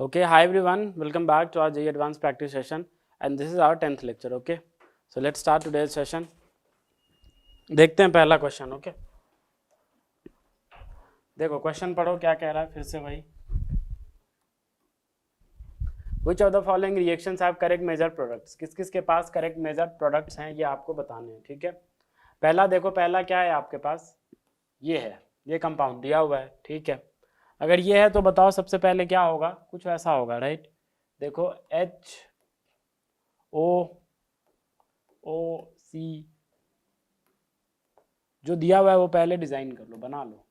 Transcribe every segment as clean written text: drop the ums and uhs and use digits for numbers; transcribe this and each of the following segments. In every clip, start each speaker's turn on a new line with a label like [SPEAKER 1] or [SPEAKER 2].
[SPEAKER 1] Okay, hi everyone, welcome back to our JEE Advanced Practice session and this is our 10th lecture. Okay, so let's start today's session. देखते हैं पहला question. Okay, देखो question पढ़ो क्या कह रहा है फिर से भाई. Which of the following reactions have correct measure products? किस किस के पास करेक्ट मेजर प्रोडक्ट्स हैं ये आपको बताने हैं. ठीक है, पहला देखो, पहला क्या है आपके पास, ये है, ये कंपाउंड दिया हुआ है. ठीक है, अगर ये है तो बताओ सबसे पहले क्या होगा, कुछ ऐसा होगा. राइट, देखो HOOC जो दिया हुआ है वो पहले डिजाइन कर लो, बना लो.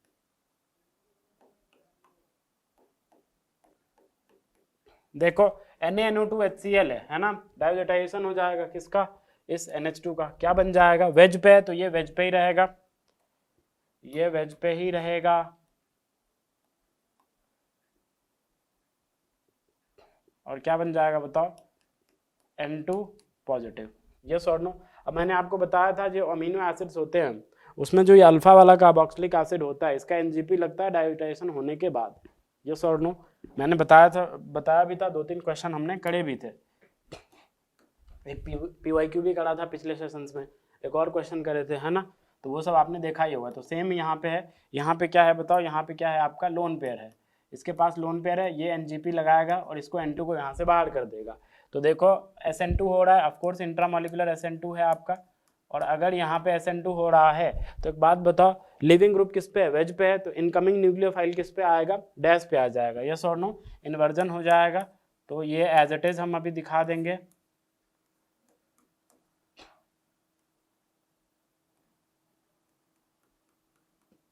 [SPEAKER 1] देखो NaNO2HCl है ना, डाइऑक्साइडेशन हो जाएगा किसका, इस NH2 का. क्या बन जाएगा, वेज पे है तो ये वेज पे ही रहेगा, ये वेज पे ही रहेगा. और क्या बन जाएगा बताओ, N2 पॉजिटिव. यस और नो. अब मैंने आपको बताया था जो अमीनो एसिड्स होते हैं उसमें जो ये अल्फा वाला कार्बोक्सिलिक एसिड होता है इसका NGP लगता है डाइऑक्साइडेशन होने के बाद. यस और नो, मैंने बताया भी था, 2-3 क्वेश्चन हमने करे भी थे. एक PYQ भी करा था पिछले सेशंस में, एक और क्वेश्चन करे थे, है ना, तो वो सब आपने देखा ही होगा. तो सेम यहाँ पे है, यहाँ पे क्या है बताओ, यहाँ पे क्या है आपका लोन पेयर है, इसके पास लोन पेयर है, ये NGP लगाएगा और इसको N2 को यहाँ से बाहर कर देगा. तो देखो SN2 हो रहा है, ऑफकोर्स इंट्रामोलिकुलर SN2 है आपका. और अगर यहाँ पे SN2 हो रहा है तो एक बात बताओ, लिविंग ग्रुप किस पे है, वेज पे है, तो इनकमिंग न्यूक्लियोफाइल किस पे आएगा, डैश पे आ जाएगा. यस और नो, इन्वर्जन हो जाएगा. तो ये एज इट इज हम अभी दिखा देंगे.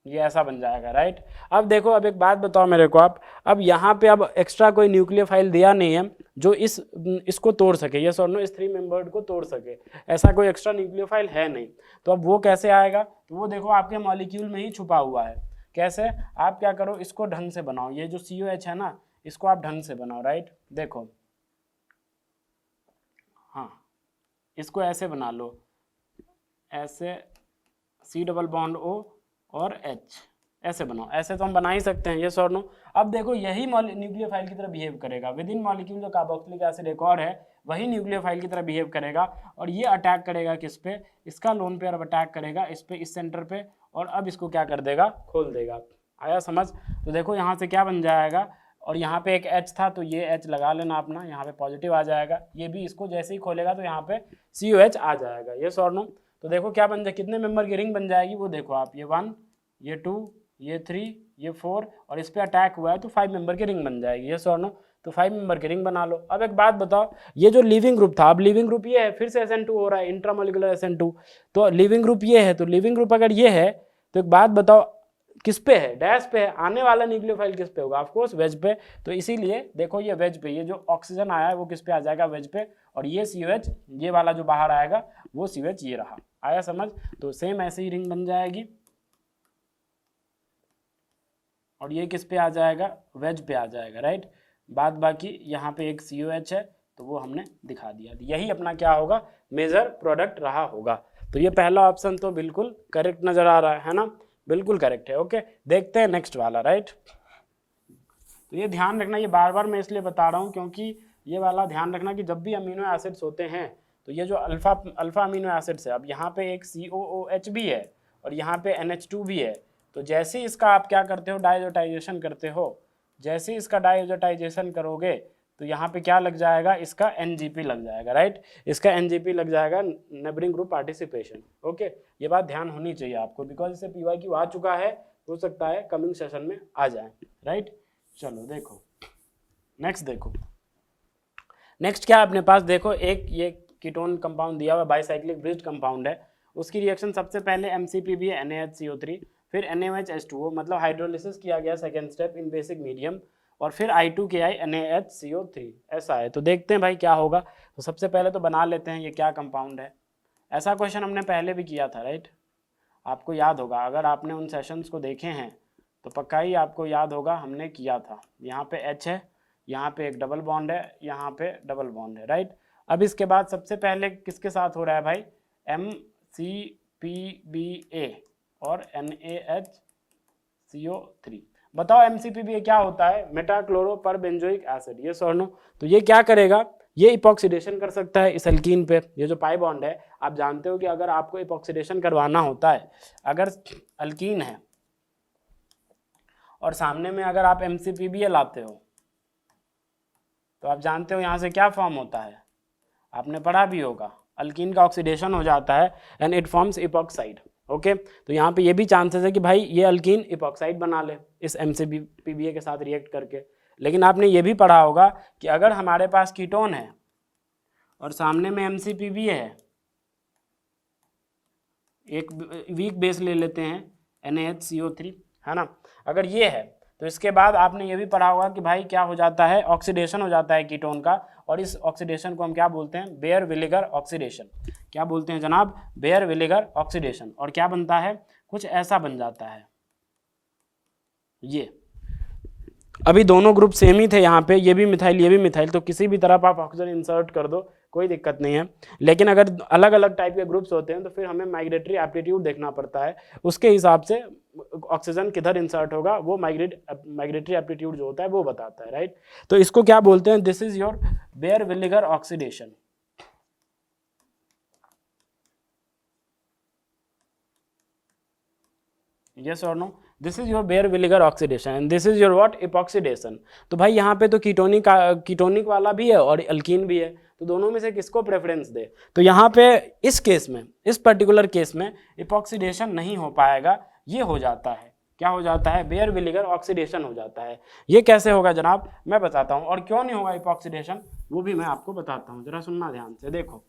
[SPEAKER 1] ये ऐसा बन जाएगा. राइट, अब देखो, अब एक बात बताओ मेरे को आप, अब यहाँ पे अब एक्स्ट्रा कोई न्यूक्लियोफाइल दिया नहीं है जो इसको तोड़ सके. यस और नो, इस 3 मेंबर्ड को तोड़ सके, ऐसा कोई एक्स्ट्रा न्यूक्लियोफाइल है नहीं. तो अब वो कैसे आएगा, तो वो देखो आपके मॉलिक्यूल में ही छुपा हुआ है. कैसे, आप क्या करो, इसको ढंग से बनाओ, ये जो COH है ना इसको आप ढंग से बनाओ. राइट, देखो, हाँ, इसको ऐसे बना लो, ऐसे C++O और H ऐसे बनाओ. ऐसे तो हम बना ही सकते हैं. यस और नो. अब देखो यही न्यूक्लियोफाइल की तरह बिहेव करेगा, विद इन मॉलिक्यूल जो कार्बोक्सिलिक एसिड एक और है वही न्यूक्लियोफाइल की तरह बिहेव करेगा. और ये अटैक करेगा किस पे, इसका लोन पेयर अब अटैक करेगा इस पे, इस सेंटर पे, और अब इसको क्या कर देगा, खोल देगा. आया समझ. तो देखो यहाँ से क्या बन जाएगा, और यहाँ पे एक H था तो ये H लगा लेना अपना, यहाँ पे पॉजिटिव आ जाएगा. ये भी इसको जैसे ही खोलेगा तो यहाँ पे COH आ जाएगा. यस और नो. तो देखो क्या बन जाए, कितने मेंबर की रिंग बन जाएगी वो देखो आप, ये 1, ये 2, ये 3, ये 4, और इस पे अटैक हुआ है तो 5 मेंबर की रिंग बन जाएगी. यस और नो. तो 5 मेंबर की रिंग बना लो. अब एक बात बताओ, ये जो लिविंग ग्रुप था, अब लिविंग ग्रुप ये है, फिर से SN2 हो रहा है, इंट्रामोलिकुलर SN2. तो लिविंग ग्रुप ये है, तो लिविंग ग्रुप अगर ये है तो एक बात बताओ किस पे है, डैश पे है, आने वाला न्यूक्लियोफाइल किस पे होगा, ऑफकोर्स वेज पे. तो इसीलिए देखो ये वेज पे, ये जो ऑक्सीजन आया है वो किस पे आ जाएगा, वेज पे. और ये COH, ये वाला जो बाहर आएगा वो COH ये रहा. आया समझ. तो सेम ऐसे ही रिंग बन जाएगी, और ये किस पे आ जाएगा, वेज पे आ जाएगा. राइट, बाद बाकी यहाँ पे एक COH है तो वो हमने दिखा दिया. यही अपना क्या होगा, मेजर प्रोडक्ट रहा होगा. तो ये पहला ऑप्शन तो बिल्कुल करेक्ट नजर आ रहा है ना, बिल्कुल करेक्ट है. ओके, देखते हैं नेक्स्ट वाला. राइट, तो ये ध्यान रखना, ये बार बार मैं इसलिए बता रहा हूँ क्योंकि ये वाला ध्यान रखना कि जब भी अमीनो एसिड्स होते हैं तो ये जो अल्फा अमीनो एसिड्स है, अब यहाँ पे एक COOH भी है और यहाँ पे NH2 भी है. तो जैसे ही इसका आप क्या करते हो, डाइजोटाइजेशन करते हो, जैसे ही इसका डाइजोटाइजेशन करोगे तो यहाँ पे क्या लग जाएगा, इसका NGP लग जाएगा. राइट, इसका NGP लग जाएगा, नेबरिंग ग्रुप पार्टिसिपेशन. ओके, ये बात ध्यान होनी चाहिए आपको, बिकॉज इससे PYQ आ चुका है, हो सकता है कमिंग सेशन में आ जाए. राइट, चलो देखो नेक्स्ट. देखो नेक्स्ट क्या है अपने पास, देखो एक ये कीटोन कंपाउंड दिया हुआ बाइसाइक्लिक ब्रिज्ड कंपाउंड है, उसकी रिएक्शन सबसे पहले MCP है NaHCO3, फिर NaOH मतलब हाइड्रोलिसिस किया गया second step in basic medium, और फिर I2KI NaHCO3 ऐसा है. तो देखते हैं भाई क्या होगा. तो सबसे पहले तो बना लेते हैं ये क्या कंपाउंड है. ऐसा क्वेश्चन हमने पहले भी किया था. राइट, आपको याद होगा, अगर आपने उन सेशंस को देखे हैं तो पक्का ही आपको याद होगा हमने किया था. यहाँ पे H है, यहाँ पे एक डबल बॉन्ड है, यहाँ पे डबल बॉन्ड है. राइट, अब इसके बाद सबसे पहले किसके साथ हो रहा है भाई, MCPBA और NaHCO3. बताओ MCPBA क्या होता है, मेटाक्लोरोपरबेंजोइक एसिड, ये और नो। तो ये क्या करेगा, ये इपॉक्सीडेशन कर सकता है इस अल्कीन पे, ये जो पाई बॉन्ड है, आप जानते हो कि अगर आपको इपॉक्सीडेशन करवाना होता है, अगर अल्कीन है और सामने में अगर आप MCPBA लाते हो तो आप जानते हो यहाँ से क्या फॉर्म होता है, आपने पढ़ा भी होगा, अल्कीन का ऑक्सीडेशन हो जाता है and it forms epoxide. Okay, तो यहाँ पे ये भी चांसेस है कि भाई ये अल्कीन इपॉक्साइड बना ले इस MCPBA के साथ रिएक्ट करके। लेकिन आपने ये भी पढ़ा होगा कि अगर हमारे पास कीटोन है और सामने में MCPBA है, एक वीक बेस ले लेते हैं NaHCO3, है ना, अगर ये है तो इसके बाद आपने ये भी पढ़ा होगा कि भाई क्या हो जाता है, ऑक्सीडेशन हो जाता है कीटोन का, और इस ऑक्सीडेशन को हम क्या बोलते हैं, बेयर विनेगर ऑक्सीडेशन। क्या बोलते हैं जनाब, बेयर विनेगर ऑक्सीडेशन। और क्या बनता है, कुछ ऐसा बन जाता है, ये अभी दोनों ग्रुप सेम ही थे यहाँ पे, ये भी मिथाइल ये भी मिथाइल, तो किसी भी तरफ आप ऑक्सीजन इंसर्ट कर दो, कोई दिक्कत नहीं है। लेकिन अगर अलग अलग टाइप के ग्रुप्स होते हैं तो फिर हमें माइग्रेटरी एप्टीट्यूड देखना पड़ता है, उसके हिसाब से ऑक्सीजन किधर इंसर्ट होगा वो माइग्रेटरी एप्टीट्यूड जो होता है वो बताता है, राइट। तो इसको क्या बोलते हैं, दिस इज योर बेयर विनेगर ऑक्सीडेशन। यस और no, this is your Baeyer विनेगर oxidation and this is your what, epoxidation. तो भाई यहाँ पे तो कीटोनिक वाला भी है और अल्कीन भी है, तो दोनों में से किसको प्रेफरेंस दे। तो यहाँ पे इस केस में, इस पर्टिकुलर केस में इपॉक्सीडेशन नहीं हो पाएगा, ये हो जाता है, क्या हो जाता है, बेयर विनेगर ऑक्सीडेशन हो जाता है। ये कैसे होगा जनाब, मैं बताता हूँ, और क्यों नहीं होगा इपॉक्सीडेशन वो भी मैं आपको बताता हूँ, जरा सुनना ध्यान से। देखो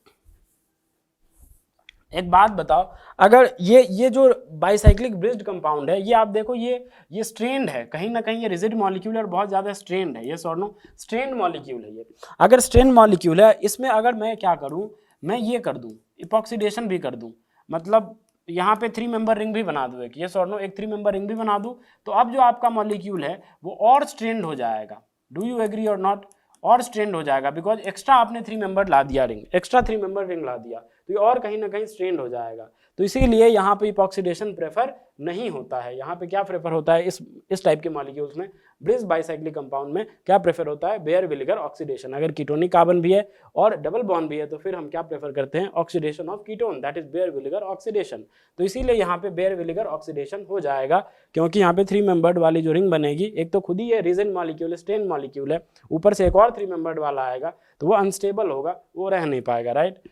[SPEAKER 1] एक बात बताओ, अगर ये जो बाइसाइक्लिक ब्रिज्ड कंपाउंड है, ये आप देखो ये स्ट्रेंड है, कहीं ना कहीं ये रिजिड मॉलिक्यूल और बहुत ज़्यादा स्ट्रेंड है, ये नो स्ट्रेंड मॉलिक्यूल है ये। अगर स्ट्रेंड मॉलिक्यूल है, इसमें अगर मैं क्या करूँ, मैं ये कर दूँ, इपॉक्सीडेशन भी कर दूँ, मतलब यहाँ पे 3 मेंबर रिंग भी बना दूँ, एक ये नो एक 3 मेंबर रिंग भी बना दूँ, तो अब जो आपका मॉलिक्यूल है वो और स्ट्रेंड हो जाएगा। Do you agree or not, और स्ट्रेंड हो जाएगा, बिकॉज एक्स्ट्रा आपने 3 मेंबर ला दिया रिंग, एक्स्ट्रा 3 मेंबर रिंग ला दिया, तो ये और कहीं ना कहीं स्ट्रेंड हो जाएगा। तो इसीलिए यहाँ पे इपॉक्सीडेशन प्रेफर नहीं होता है। यहाँ पे क्या प्रेफर होता है, इस टाइप के मॉलिक्यूल्स में, ब्रिज बाइसाइक्लिक कंपाउंड में क्या प्रेफर होता है, बेयर विनेगर ऑक्सीडेशन। अगर कीटोनिक कार्बन भी है और डबल बॉन्ड भी है तो फिर हम क्या प्रेफर करते हैं, oxidation of ketone, that is Baeyer विनेगर ऑक्सीडेशन। तो इसीलिए यहाँ पे बेयर विनेगर ऑक्सीडेशन हो जाएगा, क्योंकि यहाँ पे 3 मेंबर्ड वाली जो रिंग बनेगी, एक तो खुद ही ये रिजिड मॉलिक्यूल स्ट्रेंड मॉलिक्यूल है, ऊपर से एक और 3 मेंबर्ड वाला आएगा, तो वो अनस्टेबल होगा, वो रह नहीं पाएगा, राइट,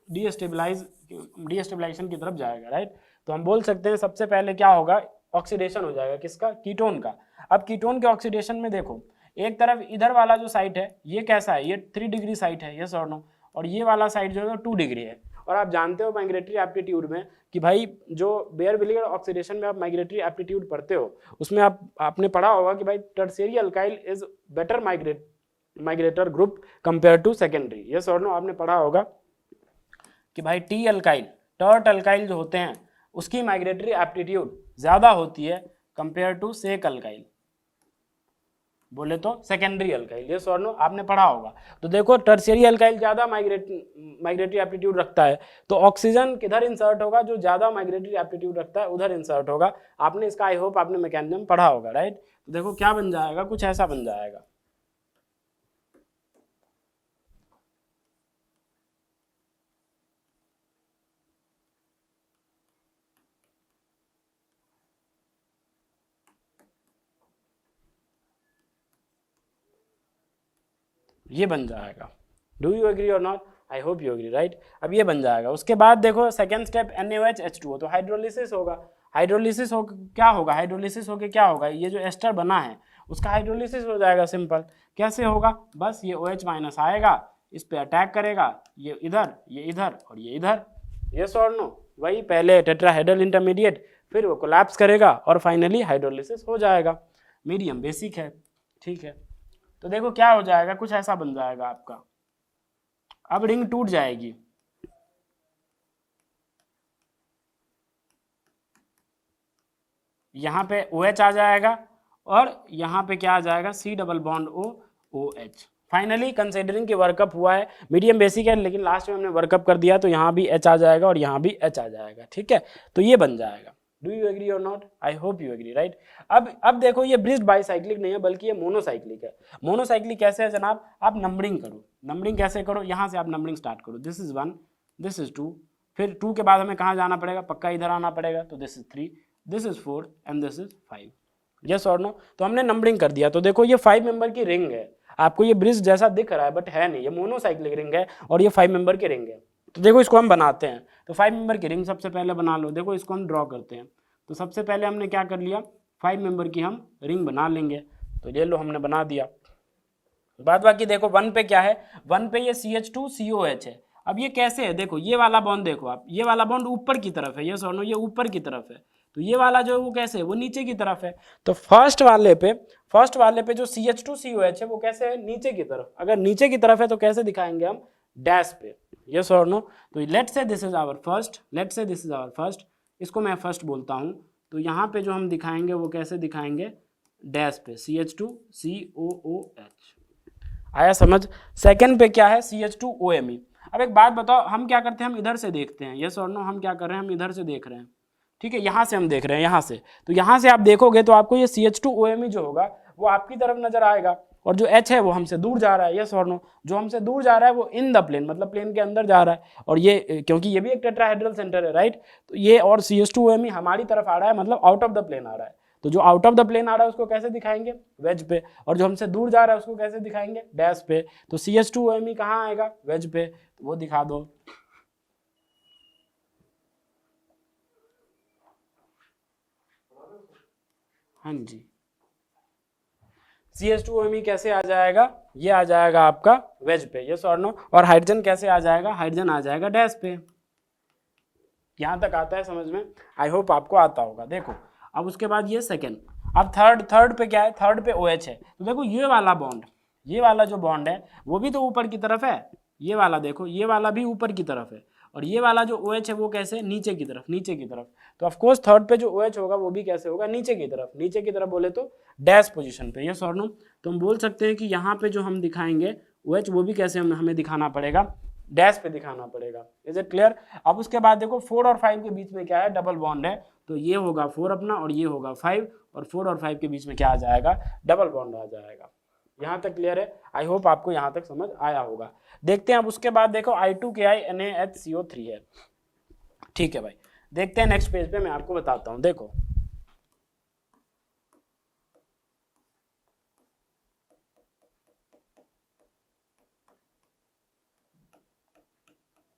[SPEAKER 1] डीस्टेबलाइजेशन की तरफ जाएगा, राइट। तो हम बोल सकते हैं सबसे पहले क्या होगा, ऑक्सीडेशन हो जाएगा, किसका, कीटोन का। अब कीटोन के ऑक्सीडेशन में देखो, एक तरफ इधर वाला जो साइट है ये कैसा है, ये 3 डिग्री साइट है, यस और नो, और ये वाला साइट जो है 2 डिग्री है। और आप जानते हो माइग्रेटरी एप्टीट्यूड में कि भाई जो बेयर विनेगर ऑक्सीडेशन में आप माइग्रेटरी एप्टीट्यूड पढ़ते हो, उसमें आपने पढ़ा होगा कि भाई tertiary alkyl is better migrator group compare to secondary, yes और नो, आपने पढ़ा होगा कि भाई टी अल्काइल, टर्ट अल्काइल जो होते हैं उसकी माइग्रेटरी एप्टीट्यूड ज़्यादा होती है कंपेयर टू सेक अल्काइल, बोले तो सेकेंडरी अल्काइल, ये और नो आपने पढ़ा होगा। तो देखो टर्शियरी अल्काइल ज़्यादा माइग्रेटरी एप्टीट्यूड रखता है, तो ऑक्सीजन किधर इंसर्ट होगा, जो ज़्यादा माइग्रेटरी एप्टीट्यूड रखता है उधर इंसर्ट होगा। आपने इसका आई होप आपने मैकेनिज्म पढ़ा होगा, राइट। तो देखो क्या बन जाएगा, कुछ ऐसा बन जाएगा, ये बन जाएगा। Do you agree or not, I hope you agree, right. अब ये बन जाएगा, उसके बाद देखो सेकेंड स्टेप NaOH H2O, तो हाइड्रोलिसिस होगा। हाइड्रोलिसिस हो क्या होगा, हाइड्रोलिसिस होके क्या होगा, ये जो एस्टर बना है उसका हाइड्रोलिसिस हो जाएगा। सिंपल, कैसे होगा, बस ये OH माइनस आएगा, इस पे अटैक करेगा, ये इधर और ये इधर, यस और नो, वही पहले टेट्राहेड्रल इंटरमीडिएट, फिर वो कोलैप्स करेगा और फाइनली हाइड्रोलिसिस हो जाएगा। मीडियम बेसिक है, ठीक है। तो देखो क्या हो जाएगा, कुछ ऐसा बन जाएगा आपका। अब रिंग टूट जाएगी, यहाँ पे OH आ जाएगा और यहाँ पे क्या आ जाएगा, C double bond O OH। Finally considering कि वर्कअप हुआ है, मीडियम बेसिक है लेकिन लास्ट में हमने वर्कअप कर दिया, तो यहाँ भी H आ जाएगा और यहाँ भी H आ जाएगा, ठीक है। तो ये बन जाएगा, do you agree or not? I hope you agree, right. अब देखो ये ब्रिज्ड बाईसाइक्लिक नहीं है बल्कि ये मोनोसाइक्लिक है। मोनोसाइक्लिक कैसे है जनाब? आप नंबरिंग करो, नंबरिंग कैसे करो, यहाँ से आप नंबरिंग स्टार्ट करो, दिस इज 1, दिस इज 2, फिर 2 के बाद हमें कहाँ जाना पड़ेगा? पक्का इधर आना पड़ेगा, तो this is 3, this is 4 and this is 5। Yes और नो? तो हमने नंबरिंग कर दिया। तो देखो ये 5 मेंबर की रिंग है, आपको ये ब्रिज जैसा दिख रहा है बट है नहीं, ये मोनोसाइक्लिक रिंग है और ये 5 मेंबर की रिंग है। तो देखो इसको हम बनाते हैं, तो 5 मेंबर की रिंग सबसे पहले बना लो। देखो इसको हम ड्रॉ करते हैं, तो सबसे पहले हमने क्या कर लिया, 5 मेंबर की हम रिंग बना लेंगे। तो ये लो हमने बना दिया। बाद बाकी देखो 1 पे क्या है, 1 पे ये CH2COH है। अब ये कैसे है? देखो ये वाला बॉन्ड देखो आप, ये वाला बॉन्ड ऊपर की तरफ है, ये सोनो ये ऊपर की तरफ है, तो ये वाला जो है वो कैसे है? वो नीचे की तरफ है। तो फर्स्ट वाले पे जो CH2COH है वो कैसे है? नीचे की तरफ। अगर नीचे की तरफ है तो कैसे दिखाएंगे हम? डैश पे। यस और नो? तो let's say this is our first, let's say this is our first, इसको मैं फर्स्ट बोलता हूँ। तो यहाँ पे जो हम दिखाएंगे वो कैसे दिखाएंगे? डैश पे, CH2COOH। आया समझ? सेकंड पे क्या है? CH2OMe। अब एक बात बताओ, हम क्या करते हैं? हम इधर से देखते हैं। यस और नो? हम क्या कर रहे हैं? हम इधर से देख रहे हैं, ठीक है, यहाँ से हम देख रहे हैं, यहाँ से। तो यहाँ से आप देखोगे तो आपको ये CH2OMe जो होगा वो आपकी तरफ नजर आएगा, और जो H है वो हमसे दूर जा रहा है। यस और नो? जो हमसे दूर जा रहा है वो इन द प्लेन, मतलब प्लेन के अंदर जा रहा है, और ये क्योंकि ये भी एक टेट्राहेड्रल सेंटर है, राइट। तो ये और CH2OMe हमारी तरफ आ रहा है, मतलब आउट ऑफ द प्लेन आ रहा है। तो जो आउट ऑफ द प्लेन आ रहा है उसको कैसे दिखाएंगे? वेज पे। और जो हमसे दूर जा रहा है उसको कैसे दिखाएंगे? डैश पे। तो CH2OMe कहाँ आएगा? वेज पे। तो वो दिखा दो। हाँ जी, CH2OMe कैसे आ जाएगा? ये आ जाएगा आपका वेज पे। यस और नो? और हाइड्रोजन कैसे आ जाएगा? हाइड्रोजन आ जाएगा डैश पे। यहां तक आता है समझ में? आई होप आपको आता होगा। देखो अब उसके बाद ये सेकेंड। अब थर्ड पे क्या है? थर्ड पे OH है। तो देखो ये वाला बॉन्ड, ये वाला जो बॉन्ड है वो भी तो ऊपर की तरफ है, ये वाला देखो, ये वाला भी ऊपर की तरफ है, और ये वाला जो OH है वो कैसे? नीचे की तरफ, नीचे की तरफ। तो ऑफकोर्स थर्ड पे जो OH होगा वो भी कैसे होगा? नीचे की तरफ। नीचे की तरफ बोले तो डैश पोजीशन पे। यस और नो? तो हम बोल सकते हैं कि यहाँ पे जो हम दिखाएंगे OH वो भी कैसे हमें दिखाना पड़ेगा? डैश पे दिखाना पड़ेगा। Is it clear? अब उसके बाद देखो 4 और 5 के बीच में क्या है? डबल बॉन्ड है। तो ये होगा 4 अपना और ये होगा 5, और 4 और 5 के बीच में क्या आ जाएगा? डबल बॉन्ड आ जाएगा। यहाँ तक क्लियर है? आई होप आपको यहाँ तक समझ आया होगा। देखते हैं अब उसके बाद देखो I2KI NaHCO3 है, ठीक है भाई। देखते हैं नेक्स्ट पेज पे, मैं आपको बताता हूँ। देखो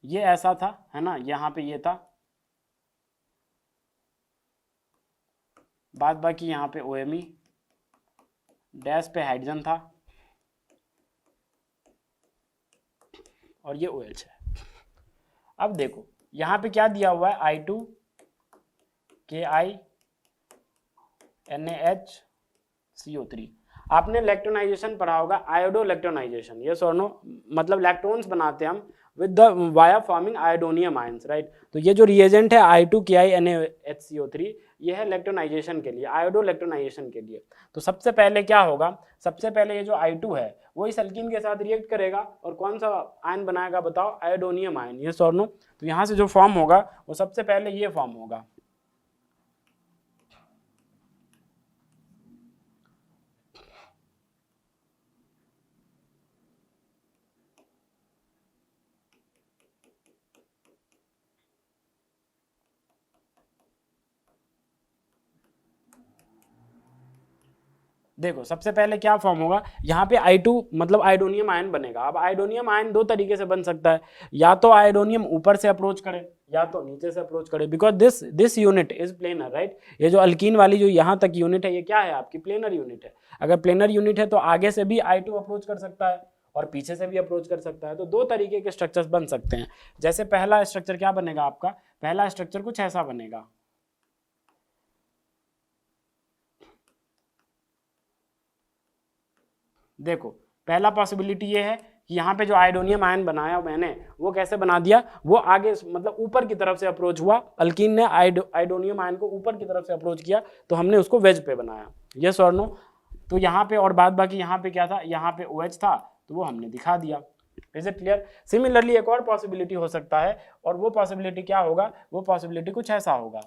[SPEAKER 1] ये ऐसा था, है ना, यहाँ पे ये था, बाद बाकी यहाँ पे OMe, डैश पे हाइड्रोजन था, और ये OH है। अब देखो यहाँ पे क्या दिया हुआ है? I2KI NaHCO3। आपने इलेक्ट्रोनाइजेशन पढ़ा होगा, आयोडो इलेक्ट्रोनाइजेशन। यस और नो? मतलब इलेक्ट्रॉन्स बनाते हैं हम with the via forming iodonium ions, right. तो ये जो रिएजेंट है I2KI NaHCO3, ये है इलेक्ट्रोनाइजेशन के लिए, आयोडो इलेक्ट्रोनाइजेशन के लिए। तो सबसे पहले क्या होगा? सबसे पहले ये जो I2 है वो इस अल्कीन के साथ रिएक्ट करेगा, और कौन सा आयन बनाएगा बताओ? आयोडोनियम आयन। यस और नो? तो यहाँ से जो फॉर्म होगा वो सबसे पहले ये फॉर्म होगा। देखो सबसे पहले क्या फॉर्म होगा? यहाँ पे I2 मतलब आयोडोनियम आयन बनेगा। अब आयोडोनियम आयन दो तरीके से बन सकता है, या तो आयोडोनियम ऊपर से अप्रोच करे या तो नीचे से अप्रोच करे, because this unit is planar, right. ये जो अल्कीन वाली जो यहाँ तक यूनिट है ये क्या है? आपकी प्लेनर यूनिट है। अगर प्लेनर यूनिट है तो आगे से भी I2 अप्रोच कर सकता है और पीछे से भी अप्रोच कर सकता है। तो दो तरीके के स्ट्रक्चर्स बन सकते हैं। जैसे पहला स्ट्रक्चर क्या बनेगा आपका? पहला स्ट्रक्चर कुछ ऐसा बनेगा, देखो पहला पॉसिबिलिटी ये है कि यहाँ पे जो आयोडोनियम आयन बनाया मैंने वो कैसे बना दिया? वो आगे मतलब ऊपर की तरफ से अप्रोच हुआ, अल्कीन ने आयोडोनियम आयन को ऊपर की तरफ से अप्रोच किया, तो हमने उसको वेज पे बनाया। यस और नो? तो यहाँ पे और बाद बाकी यहाँ पे क्या था? यहाँ पे OH था, तो वो हमने दिखा दिया। Is it clear? सिमिलरली एक और पॉसिबिलिटी हो सकता है, और वो पॉसिबिलिटी क्या होगा? वो पॉसिबिलिटी कुछ ऐसा होगा,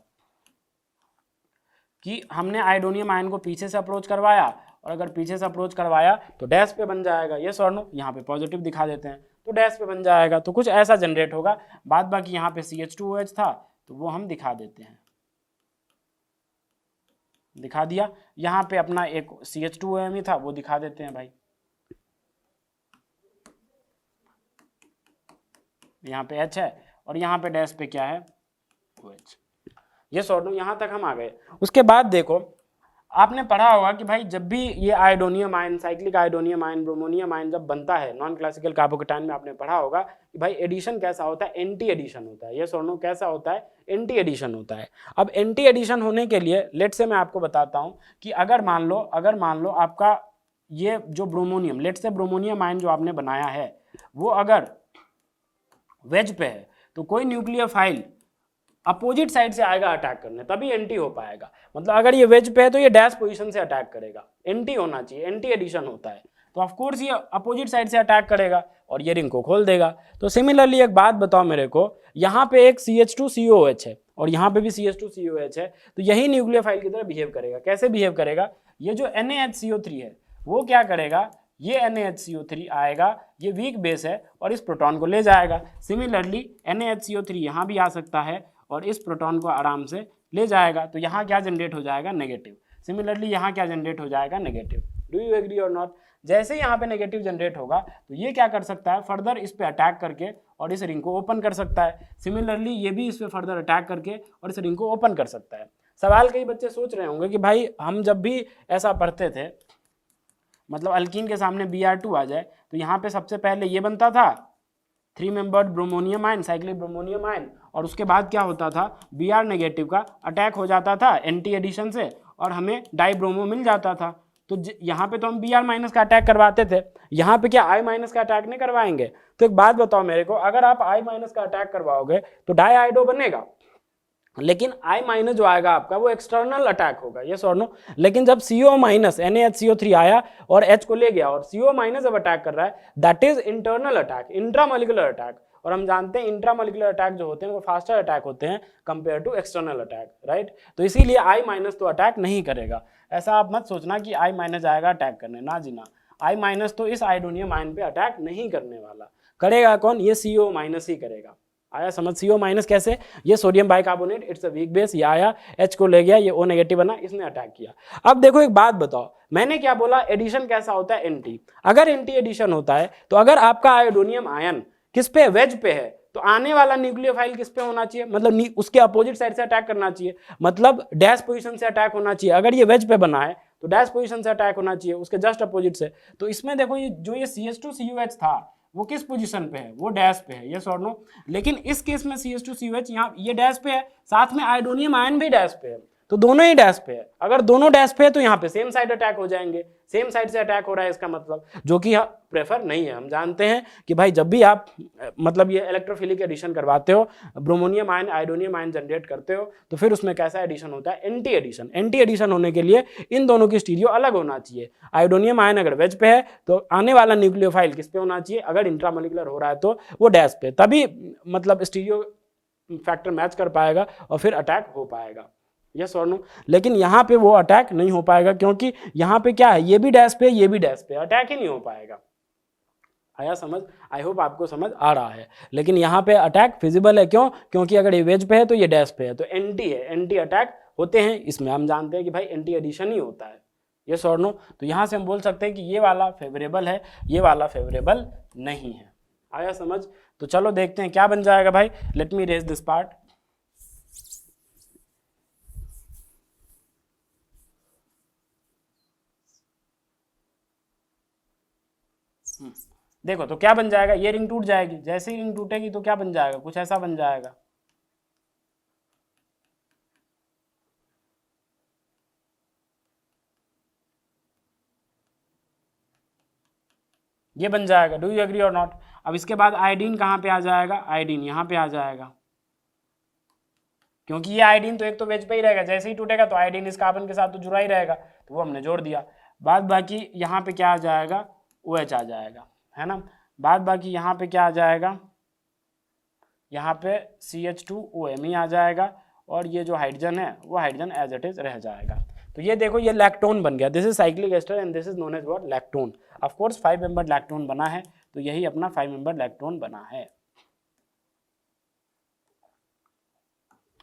[SPEAKER 1] कि हमने आयोडोनियम आयन को पीछे से अप्रोच करवाया, और अगर पीछे से अप्रोच करवाया तो डैश पे बन जाएगा, यस और नो, यहाँ पे पॉजिटिव दिखा देते हैं तो डैश पे बन जाएगा, तो कुछ ऐसा जनरेट होगा। बाद बाकी यहाँ पे CH2OH था तो वो हम दिखा देते हैं, दिखा दिया। यहाँ पे अपना एक CH2OM ही था वो दिखा देते हैं भाई, यहाँ पे H है और यहाँ पे डैश पे क्या है OH, ये सॉर्ट नो, यहाँ तक हम आ गए। उसके बाद देखो आपने पढ़ा होगा कि भाई जब भी ये iodonium ion, cyclic iodonium ion, bromonium ion जब बनता है नॉन क्लासिकल कार्बोकेटायन में, आपने पढ़ा होगा कि भाई एडिशन कैसा होता है, एंटी एडिशन होता है, ये सॉर्ट नो कैसा होता है, एंटी एडिशन होता है। अब एंटी एडिशन होने के लिए लेट से मैं आपको बताता हूँ कि अगर मान लो आपका ये जो ब्रोमोनियम, लेट से ब्रोमोनियम आयन जो आपने बनाया है वो अगर वेज पे है तो कोई न्यूक्लियोफाइल अपोजिट साइड से आएगा अटैक करने, तभी एंटी हो पाएगा। मतलब अगर ये वेज पे है तो ये डैश पोजीशन से अटैक करेगा, एंटी होना चाहिए, एंटी एडिशन होता है, तो ऑफ कोर्स ये अपोजिट साइड से अटैक करेगा और ये रिंग को खोल देगा। तो सिमिलरली एक बात बताओ मेरे को, यहाँ पे एक CH2COH है और यहाँ पे भी CH2COH है, तो यही न्यूक्लियोफाइल की तरह बिहेव करेगा। कैसे बिहेव करेगा, ये जो NaHCO3 है वो क्या करेगा, ये NaHCO3 आएगा, ये वीक बेस है और इस प्रोटॉन को ले जाएगा। सिमिलरली NaHCO3 यहाँ भी आ सकता है और इस प्रोटॉन को आराम से ले जाएगा, तो यहाँ क्या जनरेट हो जाएगा, नेगेटिव। सिमिलरली यहाँ क्या जनरेट हो जाएगा, negative. Do you agree or not? जैसे यहाँ पे नेगेटिव जनरेट होगा तो ये क्या कर सकता है, फर्दर इस पे अटैक करके और इस रिंग को ओपन कर सकता है। सिमिलरली ये भी इस पे फर्दर अटैक करके और इस रिंग को ओपन कर सकता है। सवाल कई बच्चे सोच रहे होंगे कि भाई हम जब भी ऐसा पढ़ते थे, मतलब अल्कीन के सामने Br2 आ जाए तो यहाँ पे सबसे पहले ये बनता था 3 membered bromonium ion, cyclic bromonium ion, और उसके बाद क्या होता था, Br नेगेटिव का अटैक हो जाता था एंटी एडिशन से और हमें डाइब्रोमो मिल जाता था। तो यहाँ पे तो हम Br माइनस का अटैक करवाते थे, यहाँ पे क्या I माइनस का अटैक नहीं करवाएंगे? तो एक बात बताओ मेरे को, अगर आप I माइनस का अटैक करवाओगे तो डाई आइडो बनेगा, लेकिन I माइनस जो आएगा आपका वो एक्सटर्नल अटैक होगा, यस और नो। लेकिन जब CO माइनस NaHCO3 आया और H को ले गया और CO माइनस जब अटैक कर रहा है, that is internal attack, intramolecular attack. और हम जानते हैं इंट्रामोलिकुलर अटैक जो होते हैं वो फास्टर अटैक होते हैं compare to external attack, right. तो इसीलिए I माइनस तो अटैक नहीं करेगा। ऐसा आप मत सोचना कि I माइनस आएगा अटैक करने, ना जी ना। I माइनस तो इस आयोडोनियम आयन पे अटैक नहीं करने वाला। करेगा कौन, ये CO माइनस ही करेगा। आया समझ? CO माइनस कैसे, ये sodium bicarbonate, it's a weak base, ये आया H को ले गया, ये O नेगेटिव बना, इसने अटैक किया। अब देखो एक बात बताओ, मैंने क्या बोला, एडिशन कैसा होता है, एंटी। अगर एंटी एडिशन होता है तो अगर आपका आयोडोनियम आयन किस पे, वेज पे है, तो आने वाला न्यूक्लियोफाइल किस पे होना चाहिए, मतलब उसके अपोजिट साइड से अटैक करना चाहिए, मतलब डैश पोजीशन से अटैक होना चाहिए। अगर ये वेज पे बना है तो डैश पोजीशन से अटैक होना चाहिए, उसके जस्ट अपोजिट से। तो इसमें देखो ये जो ये CH2COH था वो किस पोजीशन पे है, वो डैश पे है, यस और नो। लेकिन इस केस में CH2COH यहाँ ये डैश पे है, साथ में आयोडोनियम आयन भी डैश पे है, तो दोनों ही डैश पे है। अगर दोनों डैश पे है तो यहाँ पे सेम साइड अटैक हो जाएंगे, सेम साइड से अटैक हो रहा है इसका मतलब, जो कि प्रेफर नहीं है। हम जानते हैं कि भाई जब भी आप मतलब ये इलेक्ट्रोफिलिक एडिशन करवाते हो, ब्रोमोनियम आयन आयोडोनियम आयन जनरेट करते हो, तो फिर उसमें कैसा एडिशन होता है, एंटी एडिशन। एंटी एडिशन होने के लिए इन दोनों की स्टीरियो अलग होना चाहिए। आयोडोनियम आयन अगर वेज पे है तो आने वाला न्यूक्लियोफाइल किस पे होना चाहिए, अगर इंट्रामोलिकुलर हो रहा है तो वो डैश पे, तभी मतलब स्टीरियो फैक्टर मैच कर पाएगा और फिर अटैक हो पाएगा, यस और नो। लेकिन यहाँ पे वो अटैक नहीं हो पाएगा, क्योंकि यहाँ पे क्या है, ये भी डैश पे, ये भी डैश पे, अटैक ही नहीं हो पाएगा। आया समझ? आई होप आपको समझ आ रहा है। लेकिन यहाँ पे अटैक फिजिबल है, क्यों? क्योंकि अगर ये वेज पे है तो ये डैश पे है, तो एंटी है, एंटी अटैक होते हैं इसमें। हम जानते हैं कि भाई एंटी एडिशन ही होता है, यस और नो। तो यहाँ से हम बोल सकते हैं कि ये वाला फेवरेबल है, ये वाला फेवरेबल नहीं है। आया समझ? तो चलो देखते हैं क्या बन जाएगा भाई। Let me raise this part. देखो तो क्या बन जाएगा, ये रिंग टूट जाएगी, जैसे ही रिंग टूटेगी तो क्या बन जाएगा, कुछ ऐसा बन जाएगा। ये बन जाएगा। Do you agree or not? अब इसके बाद आयोडीन कहाँ पे आ जाएगा, आयोडीन यहाँ पे आ जाएगा, क्योंकि ये आयोडीन तो एक तो वेज पे ही रहेगा, जैसे ही टूटेगा तो आयोडीन इस कार्बन के साथ तो जुड़ा ही रहेगा, तो वो हमने जोड़ दिया। बाद बाकी यहाँ पे क्या आ जाएगा, OH आ जाएगा, है ना। बाद बाकी यहाँ पे क्या आ जाएगा, यहाँ पे CH2OM ही आ जाएगा, और ये जो हाइड्रोजन है वो हाइड्रोजन एज इट इज रह जाएगा। तो ये देखो ये लैक्टोन बन गया, this is cyclic ester and this is known as what, lactone. Of course 5 member lactone बना है, तो यही अपना 5 मेंबर लैक्टोन बना है।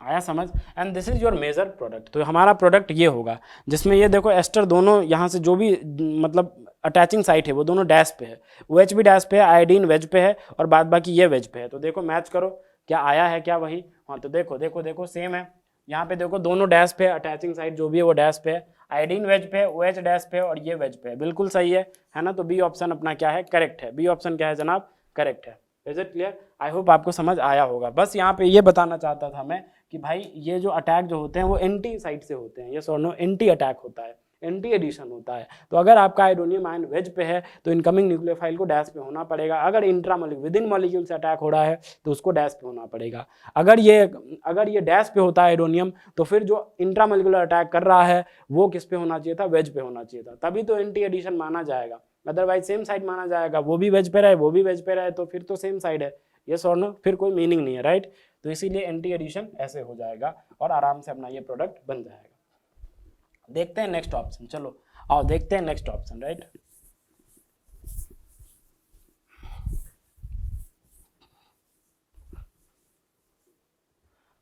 [SPEAKER 1] आया समझ? And this is your major product. तो हमारा प्रोडक्ट ये होगा जिसमें ये देखो एस्टर दोनों यहाँ से जो भी मतलब अटैचिंग साइट है वो दोनों डैश पे है, OH भी डैश पे है, आयोडीन वेज पे है और बाद बाकी ये वेज पे है। तो देखो मैच करो क्या आया है क्या वही। हाँ तो देखो देखो देखो सेम है, यहाँ पे देखो दोनों डैश पे है, अटैचिंग साइट जो भी है वो डैश पे है, आयोडीन वेज पे है, OH डैश पे है और ये वेज पे है, बिल्कुल सही है ना। तो बी ऑप्शन अपना क्या है, करेक्ट है। बी ऑप्शन क्या है जनाब, करेक्ट है। Is it clear? I hope आपको समझ आया होगा। बस यहाँ पे ये बताना चाहता था मैं कि भाई ये जो अटैक जो होते हैं वो एंटी साइड से होते हैं, ये सोनो एंटी अटैक होता है, एंटी एडिशन होता है। तो अगर आपका आयोडोनियम आयन वेज पे है तो इनकमिंग न्यूक्लियोफाइल को डैश पे होना पड़ेगा। अगर इंट्रामोलिक्यूल विद इन मॉलिक्यूल से अटैक हो रहा है तो उसको डैश पे होना पड़ेगा। अगर ये डैश पे होता है आयोडोनियम तो फिर जो इंट्रामोलिक्यूलर अटैक कर रहा है वो किस पे होना चाहिए था, वेज पे होना चाहिए था, तभी तो एंटी एडिशन माना जाएगा। अदरवाइज सेम साइड माना जाएगा, वो भी वेज पे रहे वो भी वेज पे रहे तो फिर तो सेम साइड है, ये सॉर्नो फिर कोई मीनिंग नहीं है, राइट। तो इसीलिए एंटी एडिशन ऐसे हो जाएगा और आराम से अपना ये प्रोडक्ट बन जाएगा। देखते हैं नेक्स्ट ऑप्शन, चलो आओ देखते हैं नेक्स्ट ऑप्शन, राइट।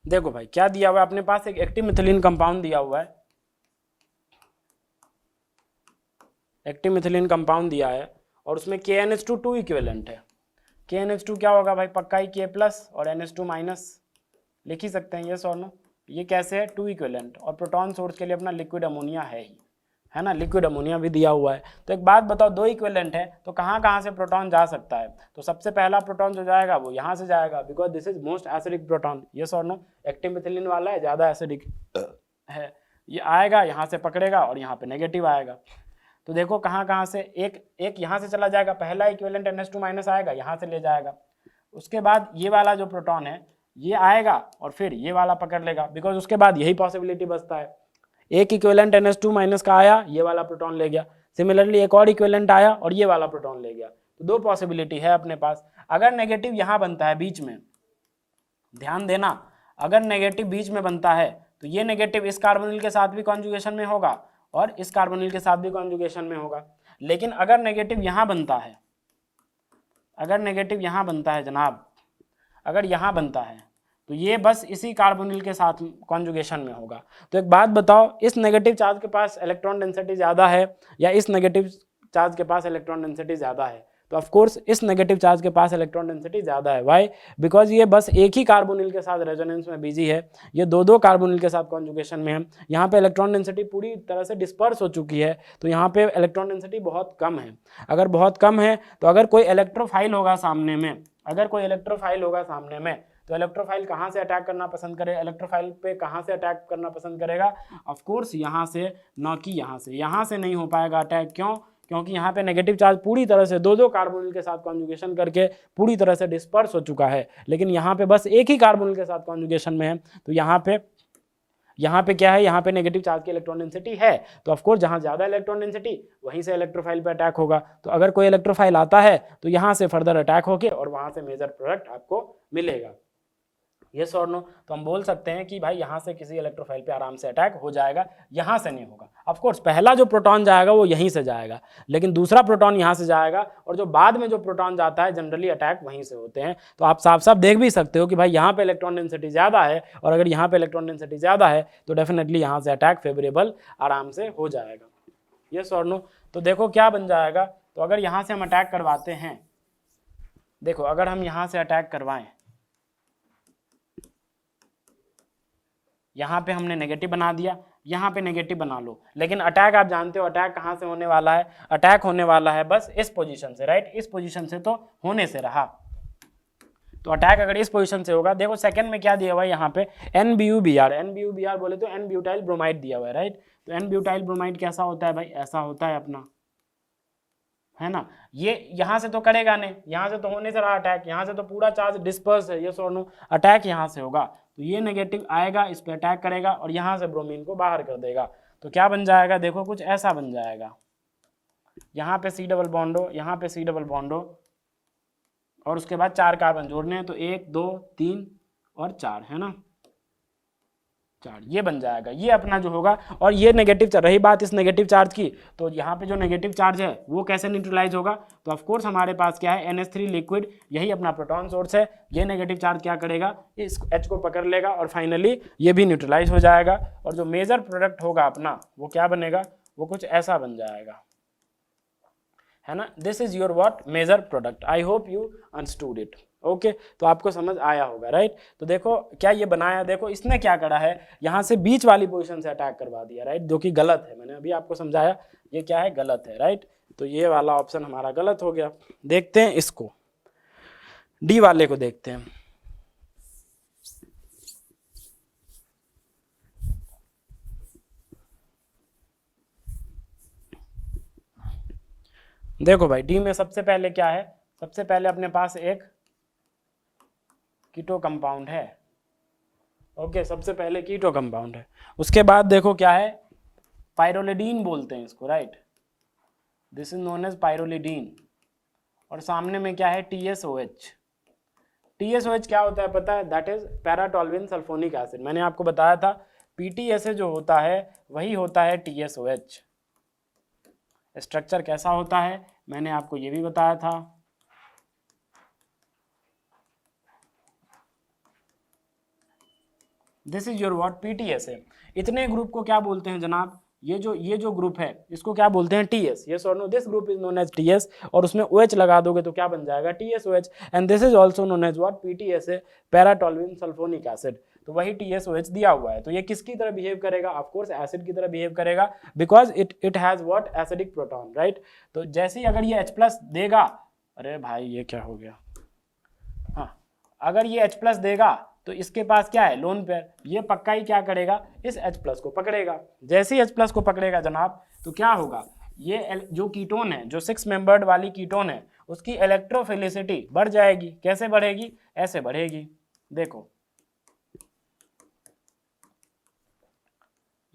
[SPEAKER 1] देखो भाई क्या दिया हुआ है अपने पास, एक एक्टिव मिथिलीन कंपाउंड दिया हुआ है, एक्टिव मिथिलीन कंपाउंड दिया है और उसमें KNH2 2 इक्विवेलेंट है। KNH2 क्या होगा भाई, पक्का ही K+ और NH2 माइनस लिख ही सकते हैं, ये सॉर्नो। ये कैसे है, 2 इक्विवेलेंट और प्रोटॉन सोर्स के लिए अपना लिक्विड अमोनिया है ही, है ना, लिक्विड अमोनिया भी दिया हुआ है। तो एक बात बताओ, 2 इक्विवेलेंट है तो कहाँ कहाँ से प्रोटॉन जा सकता है। तो सबसे पहला प्रोटॉन जो जाएगा वो यहाँ से जाएगा, because this is most acidic proton, ये सॉर्नो एक्टिव मिथिलीन वाला है, ज़्यादा एसिडिक है। ये आएगा यहाँ से पकड़ेगा और यहाँ पे नेगेटिव आएगा। तो देखो कहाँ कहाँ से, एक यहाँ से चला जाएगा, पहला इक्विवेलेंट NH2 माइनस आएगा यहाँ से ले जाएगा। उसके बाद ये वाला जो प्रोटॉन है ये आएगा और फिर ये वाला पकड़ लेगा, बिकॉज उसके बाद यही पॉसिबिलिटी बचता है, एक इक्विवेलेंट NH2 माइनस का आया, ये वाला प्रोटॉन ले गया, सिमिलरली एक और इक्विवेलेंट आया और ये वाला प्रोटॉन ले गया। तो 2 पॉसिबिलिटी है अपने पास। अगर नेगेटिव यहाँ बनता है बीच में, ध्यान देना, अगर नेगेटिव बीच में बनता है तो ये नेगेटिव इस कार्बोनिल के साथ भी कॉन्जुगेशन में होगा और इस कार्बोनिल के साथ भी कॉन्जुगेशन में होगा। लेकिन अगर नेगेटिव यहाँ बनता है, अगर नेगेटिव यहाँ बनता है जनाब, अगर यहाँ बनता है तो ये बस इसी कार्बोनिल के साथ कॉन्जुगेशन में होगा। तो एक बात बताओ, इस नेगेटिव चार्ज के पास इलेक्ट्रॉन डेंसिटी ज़्यादा है या इस नेगेटिव चार्ज के पास इलेक्ट्रॉन डेंसिटी ज़्यादा है? तो ऑफ कोर्स इस नेगेटिव चार्ज के पास इलेक्ट्रॉन डेंसिटी ज़्यादा है। वाई? बिकॉज ये बस एक ही कार्बोनिल के साथ रेजोनेंस में बिजी है, ये दो कार्बोनिल के साथ कॉन्जुगेशन में है। यहाँ पे इलेक्ट्रॉन डेंसिटी पूरी तरह से डिस्पर्स हो चुकी है, तो यहाँ पे इलेक्ट्रॉन डेंसिटी बहुत कम है। अगर बहुत कम है तो अगर कोई इलेक्ट्रोफाइल होगा सामने में, अगर कोई इलेक्ट्रोफाइल होगा सामने में, तो इलेक्ट्रोफाइल कहाँ से अटैक करना पसंद करेगा, इलेक्ट्रोफाइल पे कहाँ से अटैक करना पसंद करेगा? ऑफ कोर्स यहाँ से, न कि यहाँ से नहीं हो पाएगा अटैक। क्यों? क्योंकि यहाँ पे नेगेटिव चार्ज पूरी तरह से दो कार्बोनिल के साथ कॉन्जुगेशन करके पूरी तरह से डिस्पर्स हो चुका है, लेकिन यहाँ पे बस एक ही कार्बोनिल के साथ कॉन्जुगेशन में है। तो यहाँ पे क्या है, यहाँ पे नेगेटिव चार्ज की इलेक्ट्रॉन डेंसिटी है, तो ऑफ कोर्स जहाँ ज़्यादा इलेक्ट्रॉन डेंसिटी वहीं से इलेक्ट्रोफाइल पे अटैक होगा। तो अगर कोई इलेक्ट्रोफाइल आता है तो यहाँ से फर्दर अटैक होके और वहाँ से मेजर प्रोडक्ट आपको मिलेगा। यस और नो? तो हम बोल सकते हैं कि भाई यहाँ से किसी इलेक्ट्रोफाइल पे आराम से अटैक हो जाएगा, यहाँ से नहीं होगा। ऑफ कोर्स पहला जो प्रोटॉन जाएगा वो यहीं से जाएगा, लेकिन दूसरा प्रोटॉन यहाँ से जाएगा और जो बाद में जो प्रोटॉन जाता है जनरली अटैक वहीं से होते हैं। तो आप साफ साफ देख भी सकते हो कि भाई यहाँ पे इलेक्ट्रॉन डेंसिटी ज़्यादा है और अगर यहाँ पे इलेक्ट्रॉन डेंसिटी ज़्यादा है तो डेफिनेटली यहाँ से अटैक फेवरेबल आराम से हो जाएगा। यस और नो? तो देखो क्या बन जाएगा, तो अगर यहाँ से हम अटैक करवाते हैं, देखो अगर हम यहाँ से अटैक करवाएं, यहाँ पे हमने नेगेटिव बना दिया, यहाँ पे नेगेटिव बना लो, लेकिन अटैक आप जानते हो अटैक कहाँ से होने वाला है, अटैक होने वाला है बस इस पोजीशन से, राइट। इस पोजीशन से तो होने से रहा, तो अटैक अगर इस पोजीशन से होगा, देखो सेकंड में क्या दिया हुआ है यहाँ पे, NBuBr, NBuBr बोले तो N ब्यूटाइल ब्रोमाइड दिया हुआ है, राइट। तो N ब्यूटाइल ब्रोमाइड कैसा होता है भाई, ऐसा होता है अपना, है ना। ये यहाँ से तो करेगा नहीं, यहाँ से तो होने से रहा अटैक, यहाँ से तो पूरा चार्ज डिस्पर्स है, ये सोनो अटैक यहाँ से होगा, तो ये नेगेटिव आएगा, इस पे अटैक करेगा और यहाँ से ब्रोमीन को बाहर कर देगा। तो क्या बन जाएगा, देखो कुछ ऐसा बन जाएगा, यहाँ पे C डबल बॉन्डो, यहाँ पे C डबल बॉन्डो और उसके बाद 4 कार्बन जोड़ने हैं, तो 1 2 3 और 4, है ना। चार्ज, ये बन जाएगा, ये अपना जो होगा। और ये नेगेटिव चार्ज, रही बात इस नेगेटिव चार्ज की, तो यहाँ पे जो नेगेटिव चार्ज है वो कैसे न्यूट्रलाइज होगा, तो ऑफ कोर्स हमारे पास क्या है NH3 लिक्विड, यही अपना प्रोटॉन सोर्स है। ये नेगेटिव चार्ज क्या करेगा, इस H को पकड़ लेगा और फाइनली ये भी न्यूट्रलाइज हो जाएगा। और जो मेजर प्रोडक्ट होगा अपना वो क्या बनेगा, वो कुछ ऐसा बन जाएगा, है ना। This is your what, major product. I hope you understood it. Okay, तो आपको समझ आया होगा, राइट। तो देखो क्या ये बनाया, देखो इसने क्या करा है, यहाँ से बीच वाली पोजीशन से अटैक करवा दिया, राइट, जो कि गलत है। मैंने अभी आपको समझाया ये क्या है, गलत है, राइट। तो ये वाला ऑप्शन हमारा गलत हो गया। देखते हैं इसको, डी वाले को देखते हैं। देखो भाई डी में सबसे पहले क्या है, सबसे पहले अपने पास एक कीटो कंपाउंड है। ओके, सबसे पहले कीटो कंपाउंड है। उसके बाद देखो क्या है, पायरोलिडीन बोलते हैं इसको, right, this is known as pyrrolidine. और सामने में क्या है, TSOH। TSOH क्या होता है पता है, that is paratoluene sulphonic acid. मैंने आपको बताया था PTSA जो होता है वही होता है TSOH। स्ट्रक्चर कैसा होता है मैंने आपको ये भी बताया था। This is your what, PTSA। इतने ग्रुप को क्या बोलते हैं जनाब, ये जो ग्रुप है इसको क्या बोलते हैं, TS। यस और no, this group is known as TS। और उसमें OH लगा दोगे तो क्या बन जाएगा, TSOH। And this is also known as what, PTSA, paratoluene sulphonic acid. तो वही TSOH दिया हुआ है। तो ये किसकी तरह बिहेव करेगा, ऑफ कोर्स एसिड की तरह बिहेव करेगा, because it has what, acidic proton, right. तो जैसे ही अगर ये H+ देगा, अरे भाई ये क्या हो गया, हाँ, अगर ये H+ देगा तो इसके पास क्या है, लोन पेयर, ये पक्का ही क्या करेगा, इस H+ को पकड़ेगा। जैसे ही H+ को पकड़ेगा जनाब तो क्या होगा, ये जो कीटोन है, जो 6 मेंबर्ड वाली कीटोन है, उसकी इलेक्ट्रोफिलिसिटी बढ़ जाएगी। कैसे बढ़ेगी, ऐसे बढ़ेगी। देखो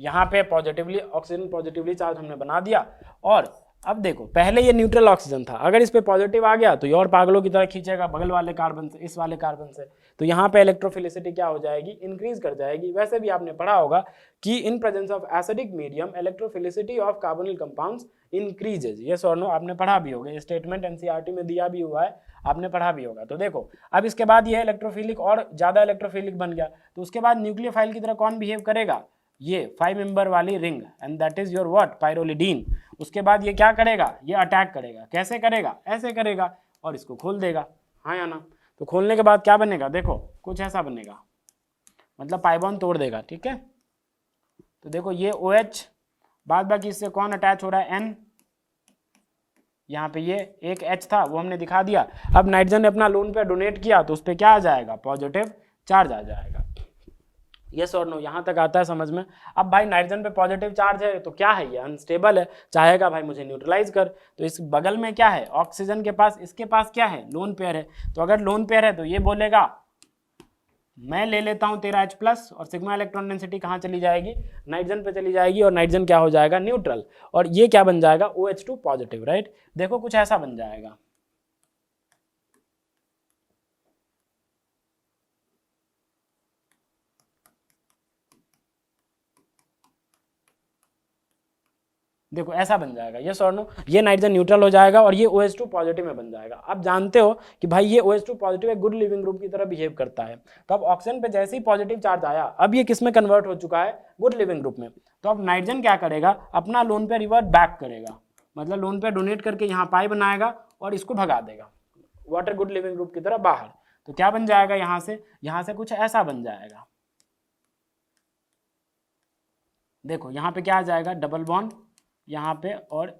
[SPEAKER 1] यहाँ पे पॉजिटिवली ऑक्सीजन पॉजिटिवली चार्ज हमने बना दिया। और अब देखो पहले ये न्यूट्रल ऑक्सीजन था, अगर इस पे पॉजिटिव आ गया तो ये और पागलों की तरह खींचेगा बगल वाले कार्बन से, इस वाले कार्बन से। तो यहाँ पे इलेक्ट्रोफिलिसिटी क्या हो जाएगी, इंक्रीज कर जाएगी। वैसे भी आपने पढ़ा होगा कि in presence of acidic medium electrophilicity of carbonyl compounds increases. Yes और नो, आपने पढ़ा भी होगा, स्टेटमेंट NCERT में दिया भी हुआ है, आपने पढ़ा भी होगा। तो देखो अब इसके बाद ये इलेक्ट्रोफिलिक और ज्यादा इलेक्ट्रोफिलिक बन गया, तो उसके बाद न्यूक्लियोफाइल की तरह कौन बिहेव करेगा, ये 5 मेंबर वाली ring, and that is your what, pyrrolidine. उसके बाद ये क्या करेगा, ये अटैक करेगा। कैसे करेगा, ऐसे करेगा और इसको खोल देगा, हाँ या ना। तो खोलने के बाद क्या बनेगा, देखो कुछ ऐसा बनेगा, मतलब पाई बॉन्ड तोड़ देगा, ठीक है। तो देखो ये OH, बाद बाकी इससे कौन अटैच हो रहा है, N। यहाँ पे ये एक H था वो हमने दिखा दिया। अब नाइट्रोजन ने अपना लोन पे डोनेट किया तो उस पर क्या आ जाएगा, पॉजिटिव चार्ज आ जाएगा। यस और नो, यहाँ तक आता है समझ में। अब भाई नाइट्रोजन पे पॉजिटिव चार्ज है तो क्या है, ये अनस्टेबल है, चाहेगा भाई मुझे न्यूट्रलाइज कर। तो इस बगल में क्या है, ऑक्सीजन के पास, इसके पास क्या है, लोन पेयर है। तो अगर लोन पेयर है तो ये बोलेगा मैं ले लेता हूँ तेरा H+, और सिग्मा इलेक्ट्रॉन डेंसिटी कहाँ चली जाएगी, नाइट्रोजन पे चली जाएगी, और नाइट्रोजन क्या हो जाएगा, न्यूट्रल। और ये क्या बन जाएगा, OH2 पॉजिटिव, राइट। देखो कुछ ऐसा बन जाएगा। देखो ऐसा बन जाएगा, ये और नो, ये नाइट्रोजन न्यूट्रल हो जाएगा और ये OH2 पॉजिटिव में बन जाएगा। आप जानते हो कि भाई ये OH2 पॉजिटिव एक गुड लिविंग ग्रुप की तरह बिहेव करता है। तो अब ऑक्सीजन पे जैसे ही पॉजिटिव चार्ज आया, अब ये किस में कन्वर्ट हो चुका है, गुड लिविंग ग्रुप में। तो अब नाइट्रोजन क्या करेगा, अपना लोन पे रिवर्ट बैक करेगा, मतलब लोन पे डोनेट करके यहाँ पाई बनाएगा और इसको भगा देगा वाटर गुड लिविंग ग्रुप की तरह बाहर। तो क्या बन जाएगा, यहाँ से कुछ ऐसा बन जाएगा। देखो यहाँ पे क्या आ जाएगा, डबल बॉन्ड यहाँ पे और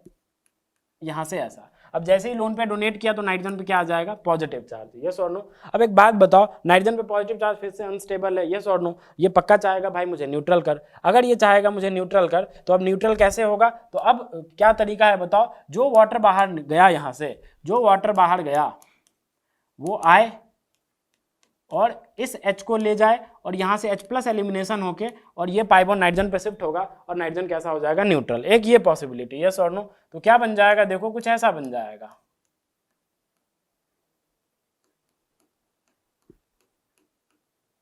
[SPEAKER 1] यहाँ से ऐसा। अब जैसे ही लोन पे डोनेट किया तो नाइट्रोजन पे क्या आ जाएगा, पॉजिटिव चार्ज। यस और नो। अब एक बात बताओ, नाइट्रोजन पे पॉजिटिव चार्ज फिर से अनस्टेबल है, यस और नो। ये पक्का चाहेगा भाई मुझे न्यूट्रल कर। अगर ये चाहेगा मुझे न्यूट्रल कर तो अब न्यूट्रल कैसे होगा, तो अब क्या तरीका है बताओ, जो वाटर बाहर गया, यहाँ से जो वाटर बाहर गया वो आए और इस H को ले जाए और यहाँ से H+ एलिमिनेशन होके और ये पाई बॉन्ड नाइट्रोजन पे शिफ्ट होगा और नाइट्रोजन कैसा हो जाएगा, न्यूट्रल। एक ये पॉसिबिलिटी, यस और नो। तो क्या बन जाएगा, देखो कुछ ऐसा बन जाएगा।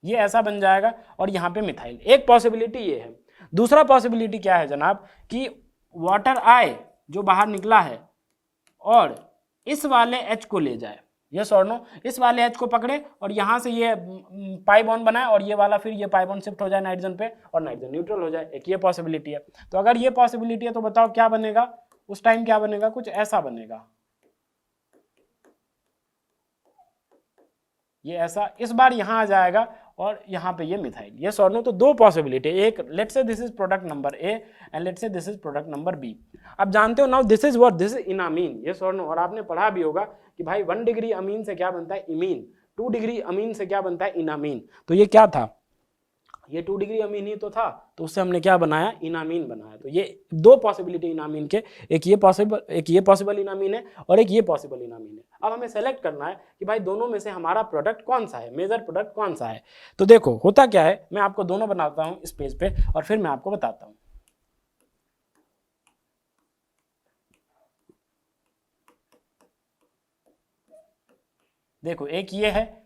[SPEAKER 1] ये ऐसा बन जाएगा और यहाँ पे मिथाइल। एक पॉसिबिलिटी ये है। दूसरा पॉसिबिलिटी क्या है जनाब कि वाटर आए जो बाहर निकला है और इस वाले H को ले जाए, यस और नो, इस वाले H को पकड़े और यहाँ से ये पाई बॉन्ड बनाए और ये वाला फिर ये पाई बॉन्ड शिफ्ट हो जाए नाइट्रोजन पे और नाइट्रोजन न्यूट्रल हो जाए। एक ये पॉसिबिलिटी है। तो अगर ये पॉसिबिलिटी है तो बताओ क्या बनेगा उस टाइम, क्या बनेगा, कुछ ऐसा बनेगा, ये ऐसा। इस बार यहाँ आ जाएगा और यहाँ पे ये मिथाइल। ये सॉर्नो। तो दो पॉसिबिलिटी, एक let's say this is product number A and let's say this is product number B. अब जानते हो now this is what, this is enamine. ये सॉर्नो। और आपने पढ़ा भी होगा कि भाई 1 डिग्री अमीन से क्या बनता है, इमीन। 2 डिग्री अमीन से क्या बनता है, इनामीन। तो ये क्या था, ये 2 डिग्री अमीन ही तो था, तो उससे हमने क्या बनाया, इनामीन बनाया। तो ये दो पॉसिबिलिटी इनामीन के, एक ये पॉसिबल इनामीन है और एक ये पॉसिबल इनामीन है। अब हमें सेलेक्ट करना है कि भाई दोनों में से हमारा प्रोडक्ट कौन सा है, मेजर प्रोडक्ट कौन सा है। तो देखो होता क्या है, मैं आपको दोनों बनाता हूं इस पेज पे और फिर मैं आपको बताता हूं। देखो एक ये है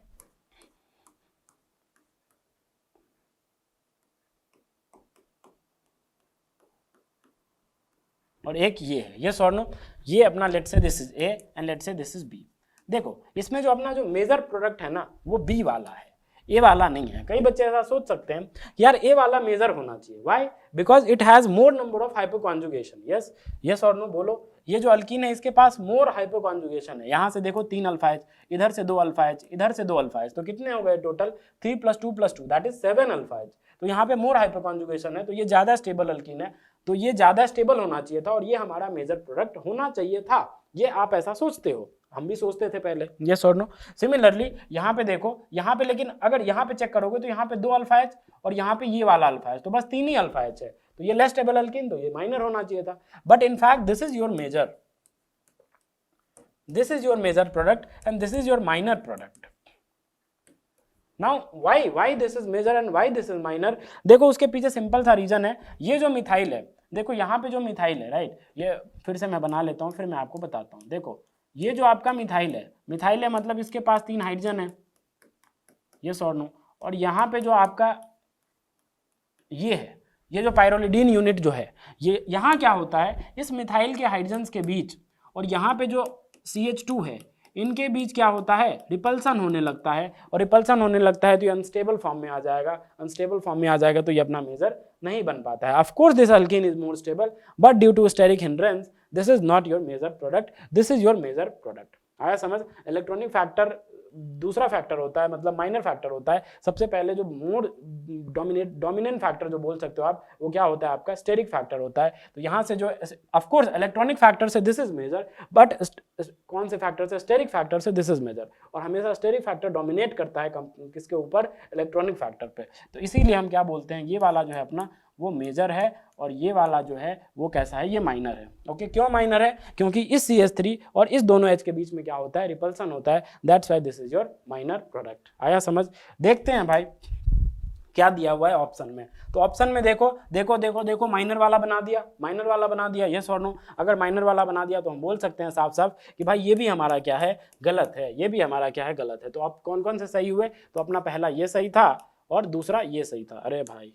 [SPEAKER 1] और एक ये है, यस और नो। ये अपना let's say this is A and let's say this is B. देखो इसमें जो अपना जो मेजर प्रोडक्ट है ना वो बी वाला है, ए वाला नहीं है। कई बच्चे ऐसा सोच सकते हैं यार ए वाला मेजर होना चाहिए, why, because it has more number of hyperconjugation. Yes, yes और नो बोलो। ये जो अल्कीन है इसके पास मोर हाइपोकॉन्जुगेशन है। यहाँ से देखो 3 अल्फा एच, इधर से 2 अल्फा एच, इधर से 2 अल्फा एच, तो कितने हो गए total, 3 + 2 + 2 that is 7 alpha H. तो यहाँ पे मोर हाइपोकॉन्जुगेशन है, तो ये ज्यादा स्टेबल अल्कीन है, तो ये ज्यादा स्टेबल होना चाहिए था और ये हमारा मेजर प्रोडक्ट होना चाहिए था। ये आप ऐसा सोचते हो, हम भी सोचते थे पहले। यस और नो। सिमिलरली यहाँ पे देखो, यहाँ पे लेकिन अगर यहाँ पे चेक करोगे तो यहाँ पे 2 अल्फा एच और यहाँ पे ये वाला अल्फा एच, तो बस 3 ही अल्फा एच है, तो ये लेस स्टेबल अल्कीन, तो ये माइनर होना चाहिए था। But in fact this is your major, this is your major product and this is your minor product. Now why this is major and why this is minor? देखो उसके पीछे simple सा reason है। ये जो मिथाइल है, देखो यहाँ पे जो मिथाइल है, राइट, ये फिर से मैं बना लेता हूँ फिर मैं आपको बताता हूँ। देखो ये जो आपका मिथाइल है मतलब इसके पास 3 हाइड्रोजन है, यस और नो। और यहाँ पे जो आपका ये है, ये जो पायरोलिडीन यूनिट जो है, ये यहाँ क्या होता है, इस मिथाइल के हाइड्रोजन्स के बीच और यहाँ पे जो CH2 है इनके बीच क्या होता है, रिपल्सन होने लगता है। और रिपल्सन होने लगता है तो ये अनस्टेबल फॉर्म में आ जाएगा। अनस्टेबल फॉर्म में आ जाएगा तो ये अपना मेजर नहीं बन पाता है। Of course this alkene is more stable but due to steric hindrance this is not your major product, this is your major product. आया समझ। इलेक्ट्रॉनिक फैक्टर दूसरा फैक्टर होता है, मतलब माइनर फैक्टर होता है। सबसे पहले जो मोर डोमिनेंट फैक्टर जो बोल सकते हो आप, वो क्या होता है आपका, स्टेरिक फैक्टर होता है। तो यहाँ से जो ऑफ कोर्स इलेक्ट्रॉनिक फैक्टर से दिस इज मेजर, बट कौन से फैक्टर से, स्टेरिक फैक्टर से दिस इज मेजर। और हमेशा स्टेरिक फैक्टर डोमिनेट करता है किसके ऊपर, इलेक्ट्रॉनिक फैक्टर पे। तो इसीलिए हम क्या बोलते हैं, ये वाला जो है अपना वो मेजर है और ये वाला जो है वो कैसा है, ये माइनर है। ओके, क्यों माइनर है, क्योंकि इस CH3 और इस दोनों H के बीच में क्या होता है, रिपल्सन होता है, that's why this is your minor product. आया समझ। देखते हैं भाई क्या दिया हुआ है ऑप्शन में। तो ऑप्शन में देखो देखो देखो देखो माइनर वाला बना दिया, माइनर वाला बना दिया, यस और नो। अगर माइनर वाला बना दिया तो हम बोल सकते हैं साफ साफ कि भाई ये भी हमारा क्या है, गलत है, ये भी हमारा क्या है, गलत है। तो अब कौन कौन से सही हुए, तो अपना पहला ये सही था और दूसरा ये सही था। अरे भाई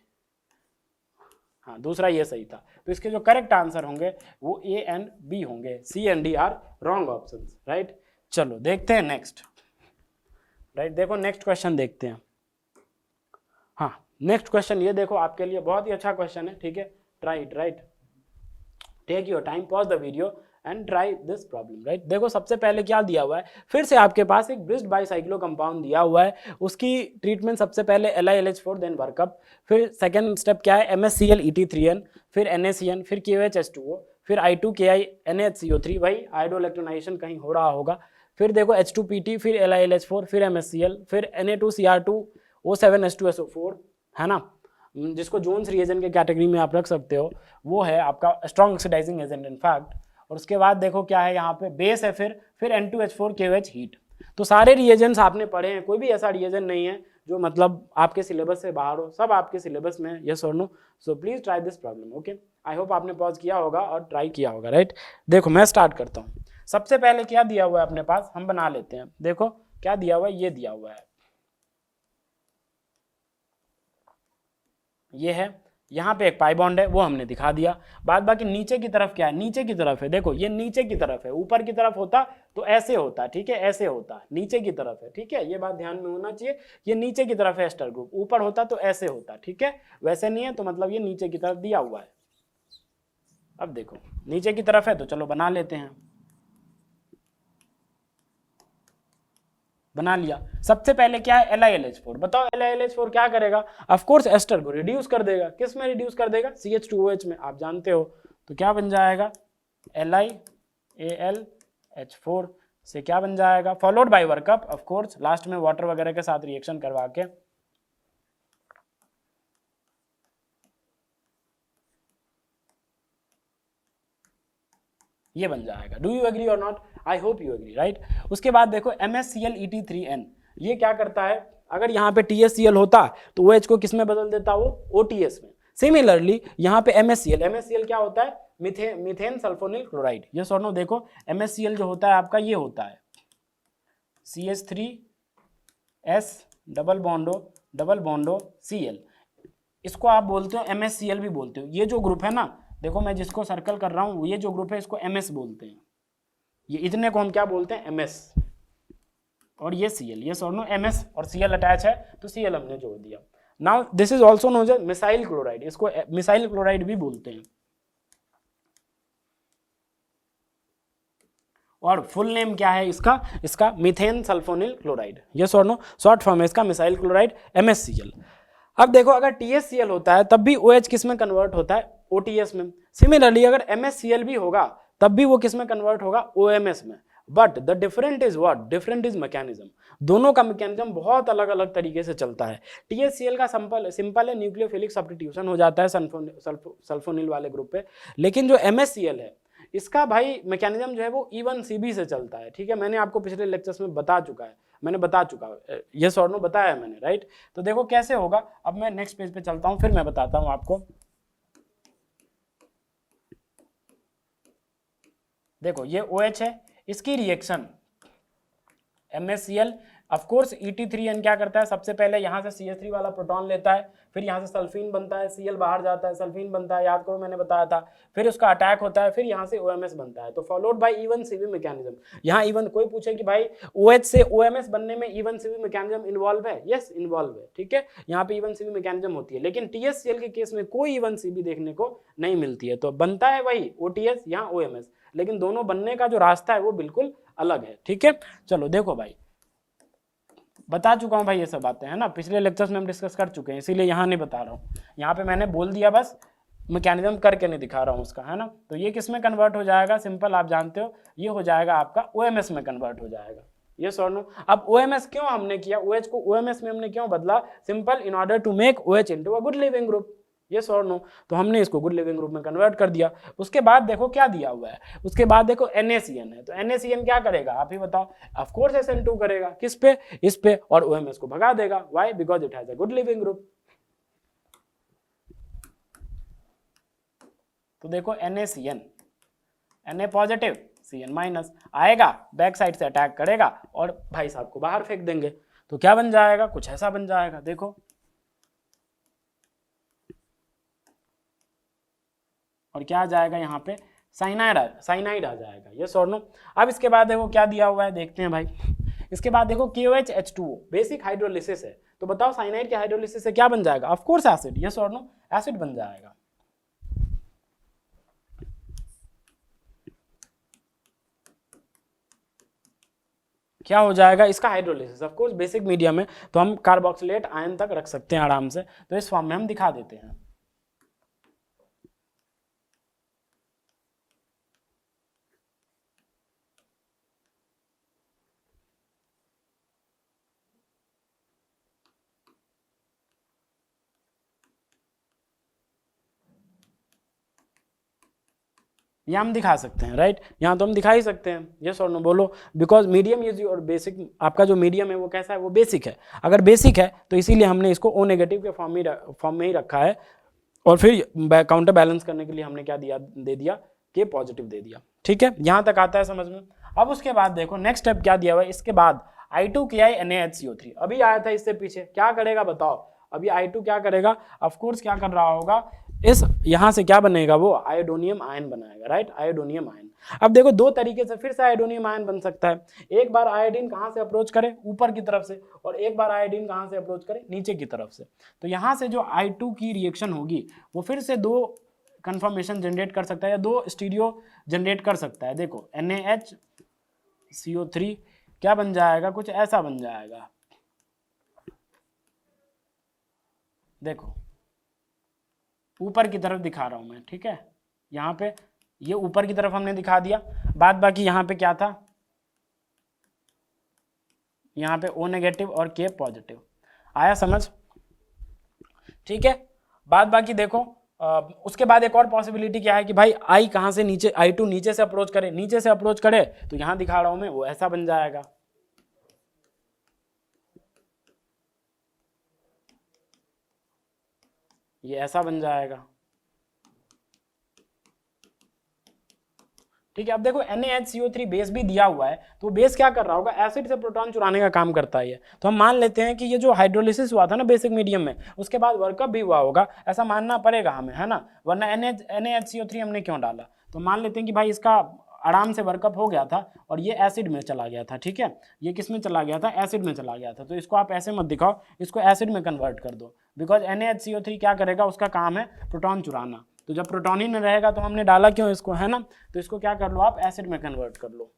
[SPEAKER 1] हाँ, दूसरा ये सही था। तो इसके जो करेक्ट आंसर होंगे वो A एंड B होंगे, C and D are wrong option, right. चलो देखते हैं नेक्स्ट, राइट। देखो नेक्स्ट क्वेश्चन देखते हैं। हाँ, नेक्स्ट क्वेश्चन ये देखो, आपके लिए बहुत ही अच्छा क्वेश्चन है, ठीक है। Try it, right, take your time, pause the video and try this problem, right. देखो सबसे पहले क्या दिया हुआ है, फिर से आपके पास एक ब्रिज्ड बाईसाइक्लो कंपाउंड दिया हुआ है। उसकी ट्रीटमेंट सबसे पहले LiLH4 देन वर्कअप, फिर सेकंड स्टेप क्या है, MsCl(ET3N), फिर NaCN, फिर KOH(H2O), फिर I2KI(NaHCO3), वही आयोडोइलेक्ट्रोनाइजेशन कहीं हो रहा होगा। फिर देखो H2PT, फिर LiLH4, फिर MsCl, फिर Na2Cr2O7H2SO4, है ना, जिसको जोन्स रिएजेंट के कैटेगरी में आप रख सकते हो। वो है आपका स्ट्रॉन्ग ऑक्सीडाइजिंग एजेंट इनफैक्ट। और उसके बाद देखो क्या है, यहाँ पे बेस है, फिर N2H4KOH हीट। तो सारे रिएजेंट्स आपने पढ़े हैं, कोई भी ऐसा रिएजेंट नहीं है जो मतलब आपके सिलेबस से बाहर हो, सब आपके सिलेबस में, यस और no. So please try this problem, okay. I hope आपने पॉज किया होगा और ट्राई किया होगा, राइट। देखो मैं स्टार्ट करता हूँ। सबसे पहले क्या दिया हुआ है अपने पास, हम बना लेते हैं। देखो क्या दिया हुआ है, ये दिया हुआ है, ये है, यहाँ पे एक पाई बॉन्ड है, वो हमने दिखा दिया। बाद बाकी नीचे की तरफ क्या है, नीचे की तरफ है, देखो ये नीचे की तरफ है, ऊपर की तरफ होता तो ऐसे होता, ठीक है, ऐसे होता, नीचे की तरफ है, ठीक है, ये बात ध्यान में होना चाहिए, ये नीचे की तरफ है एस्टर ग्रुप, ऊपर होता तो ऐसे होता, ठीक है, वैसे नहीं है तो मतलब ये नीचे की तरफ दिया हुआ है। अब देखो नीचे की तरफ है तो चलो बना लेते हैं, बना लिया। सबसे पहले क्या है, LiLH4, बताओ LiLH4 क्या करेगा, ऑफ कोर्स एस्टर को रिड्यूस कर देगा, किस में रिड्यूस कर देगा, CH2OH में, आप जानते हो। तो क्या बन जाएगा, LiAlH4 से क्या बन जाएगा, followed by workup, of course last में वाटर वगैरह के साथ रिएक्शन करवा के ये बन जाएगा। Do you agree or not, I hope you agree, right. उसके बाद देखो MsClEt3n, ये क्या करता है, अगर यहाँ पे TSCl होता तो OH को किस में बदल देता, वो OTS में। सिमिलरली यहाँ पे MsCl क्या होता है, मीथेन सल्फोनिल क्लोराइड, ये सुनो, देखो MsCl जो होता है आपका ये होता है CH3S डबल बॉन्डो Cl, इसको आप बोलते हो MsCl भी बोलते हो। ये जो ग्रुप है ना, देखो मैं जिसको सर्कल कर रहा हूँ, ये जो ग्रुप है इसको MS बोलते हैं, ये इतने को हम क्या बोलते हैं, MS, और ये Cl, ये सोनो MS और Cl अटैच है तो Cl हमने जोड़ दिया। Now this is also known as mesyl chloride, इसको मिसाइल क्लोराइड भी बोलते हैं, और फुल नेम क्या है इसका मीथेन सल्फोनिल क्लोराइड, ये सोनो शॉर्ट फॉर्म है इसका मिसाइल क्लोराइड MsCl। अब देखो अगर TSCl होता है तब भी OH किस में कन्वर्ट होता है, OTS में। सिमिलरली अगर MsCl भी होगा तब भी वो किस में कन्वर्ट होगा, OMS में। But the different is what, different is mechanism, दोनों का मैकेनिज्म बहुत अलग अलग तरीके से चलता है। TSCl का सिंपल है, न्यूक्लियोफिलिक सब्स्टिट्यूशन हो जाता है सल्फोनिल वाले ग्रुप पे, लेकिन जो MsCl है इसका भाई मैकेनिज्म जो है वो E1CB से चलता है, ठीक है, मैंने आपको पिछले लेक्चर्स में बता चुका है, ये सॉर्नो बताया है मैंने, राइट। तो देखो कैसे होगा, अब मैं नेक्स्ट पेज पे चलता हूं, फिर मैं बताता हूं आपको। देखो ये OH है, इसकी reaction MsCl, of course Et3n क्या करता है, सबसे पहले यहाँ से CH3 वाला प्रोटॉन लेता है, फिर यहाँ से सल्फीन बनता है, Cl बाहर जाता है, सल्फीन बनता है, याद करो मैंने बताया था, फिर उसका अटैक होता है, फिर यहाँ से OMS बनता है, तो फॉलोड बाय E1CB मैकेनिज्म। यहाँ E1, कोई पूछे कि भाई OH से OMS बनने में E1CB मैकेनिज्म इन्वॉल्व है, यस इन्वॉल्व है, ठीक है, यहाँ पे E1CB मैकेनिज्म होती है, लेकिन TSCl के केस में कोई E1CB देखने को नहीं मिलती है, तो बनता है वही OTS यहाँ OMS, लेकिन दोनों बनने का जो रास्ता है वो बिल्कुल अलग है, ठीक है। चलो देखो भाई, बता चुका हूं भाई ये सब बातें, है ना, पिछले लेक्चर्स में हम डिस्कस कर चुके हैं, इसीलिए यहाँ नहीं बता रहा हूँ, यहाँ पे मैंने बोल दिया, बस मैकेनिज्म करके नहीं दिखा रहा हूँ उसका, है ना। तो ये किस में कन्वर्ट हो जाएगा, सिंपल आप जानते हो, ये हो जाएगा आपका OMS में कन्वर्ट हो जाएगा, ये सॉर्नो। अब OMS क्यों हमने किया, OH को OMS में हमने क्यों बदला, simple, in order to make OH into a good leaving group, yes और नो, तो हमने इसको गुड लिविंग ग्रुप में कन्वर्ट कर दिया। उसके बाद देखो क्या दिया हुआ है, उसके बाद देखो NaCN है, तो NaCN क्या करेगा आप ही बताओ, ऑफ कोर्स SN2 करेगा, किस पे, इस पे, और OMS को भगा देगा, why, because it has a good leaving group. तो देखो NaCN, Na positive Cn minus आएगा, बैक साइड से अटैक करेगा और भाई साहब को बाहर फेंक देंगे, तो क्या बन जाएगा, कुछ ऐसा बन जाएगा, देखो, और क्या आ जाएगा यहाँ पे, साइनाइड आ जाएगा, यस और नो। अब इसके बाद देखो क्या दिया हुआ है, देखते हैं भाई, इसके बाद देखो KOH H2O बेसिक हाइड्रोलिसिस है, तो बताओ साइनाइड के हाइड्रोलिसिस से क्या बन जाएगा, ऑफ कोर्स एसिड, यस और नो, एसिड बन जाएगा। क्या हो जाएगा इसका hydrolysis, of course basic medium है तो हम कार्बोक्सिलेट आयन तक रख सकते हैं आराम से, तो इस फॉर्म में हम दिखा देते हैं। ये हम दिखा सकते हैं, राइट, यहाँ तो हम दिखा ही सकते हैं, यस और नो बोलो, बिकॉज मीडियम इज और बेसिक, आपका जो मीडियम है वो कैसा है, वो बेसिक है, अगर बेसिक है तो इसीलिए हमने इसको O नेगेटिव के फॉर्म में ही रखा है, और फिर काउंटर बैलेंस करने के लिए हमने क्या दिया, दे दिया K पॉजिटिव दे दिया, ठीक है, यहाँ तक आता है समझ में। अब उसके बाद देखो नेक्स्ट स्टेप क्या दिया हुआ है, इसके बाद I2KI NaHCO3, अभी आया था इससे पीछे, क्या करेगा बताओ, अब ये I2 क्या करेगा, ऑफ कोर्स क्या कर रहा होगा, इस यहाँ से क्या बनेगा, वो आयोडोनियम आयन बनाएगा, राइट, आयोडोनियम आयन। अब देखो दो तरीके से फिर से आयोडोनियम आयन बन सकता है, एक बार आयोडीन कहाँ से अप्रोच करे, ऊपर की तरफ से, और एक बार आयोडीन कहाँ से अप्रोच करे, नीचे की तरफ से। तो यहाँ से जो I2 की रिएक्शन होगी वो फिर से दो कन्फर्मेशन जनरेट कर सकता है या दो स्टीरियो जनरेट कर सकता है। देखो NaHCO3 क्या बन जाएगा, कुछ ऐसा बन जाएगा, देखो ऊपर की तरफ दिखा रहा हूं मैं, ठीक है, यहाँ पे ये ऊपर की तरफ हमने दिखा दिया, बाद बाकी यहाँ पे क्या था, यहाँ पे O नेगेटिव और K पॉजिटिव, आया समझ, ठीक है। बाद बाकी देखो उसके बाद एक और पॉसिबिलिटी क्या है कि भाई I कहाँ से नीचे, I2 नीचे से अप्रोच करे, नीचे से अप्रोच करे तो यहाँ दिखा रहा हूं मैं वो ऐसा बन जाएगा, ये ऐसा बन जाएगा, ठीक है। अब देखो NaHCO3 बेस भी दिया हुआ है, तो बेस क्या कर रहा होगा, एसिड से प्रोटॉन चुराने का काम करता है ये। तो हम मान लेते हैं कि ये जो हाइड्रोलिसिस हुआ था ना बेसिक मीडियम में, उसके बाद वर्कअप भी हुआ होगा, ऐसा मानना पड़ेगा हमें, है ना, वरना NaHCO3 हमने क्यों डाला। तो मान लेते हैं कि भाई इसका आराम से वर्कअप हो गया था और ये एसिड में चला गया था, ठीक है, ये किस में चला गया था, एसिड में चला गया था। तो इसको आप ऐसे मत दिखाओ, इसको एसिड में कन्वर्ट कर दो, बिकॉज NaHCO3 क्या करेगा, उसका काम है प्रोटॉन चुराना। तो जब प्रोटॉन ही नहीं रहेगा तो हमने डाला क्यों इसको, है ना। तो इसको क्या कर लो आप, एसिड में कन्वर्ट कर लो,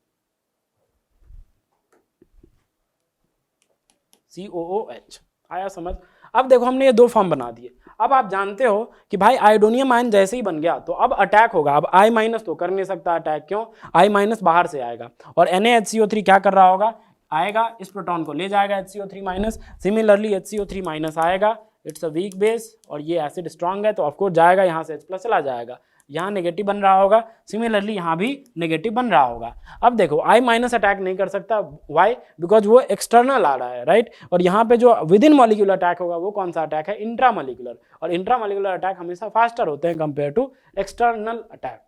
[SPEAKER 1] COOH, आया समझ। अब देखो हमने ये दो फॉर्म बना दिए। अब आप जानते हो कि भाई आयोडोनियम आयन जैसे ही बन गया तो अब अटैक होगा। अब I माइनस तो कर नहीं सकता अटैक, क्यों, I माइनस बाहर से आएगा और NaHCO3 क्या कर रहा होगा, आएगा इस प्रोटॉन को ले जाएगा HCO3 minus, similarly HCO3 minus आएगा, इट्स अ वीक बेस और ये एसिड स्ट्रांग है तो ऑफकोर्स जाएगा, यहाँ से H प्लस चला जाएगा, यहाँ नेगेटिव बन रहा होगा, सिमिलरली यहाँ भी नेगेटिव बन रहा होगा। अब देखो I माइनस अटैक नहीं कर सकता, वाई, बिकॉज वो एक्सटर्नल आ रहा है, राइट। और यहाँ पे जो विद इन मॉलिक्यूलर अटैक होगा वो कौन सा अटैक है, इंट्रामॉलिक्यूलर, और इंट्रामॉलिक्यूलर अटैक हमेशा फास्टर होते हैं compare to external attack,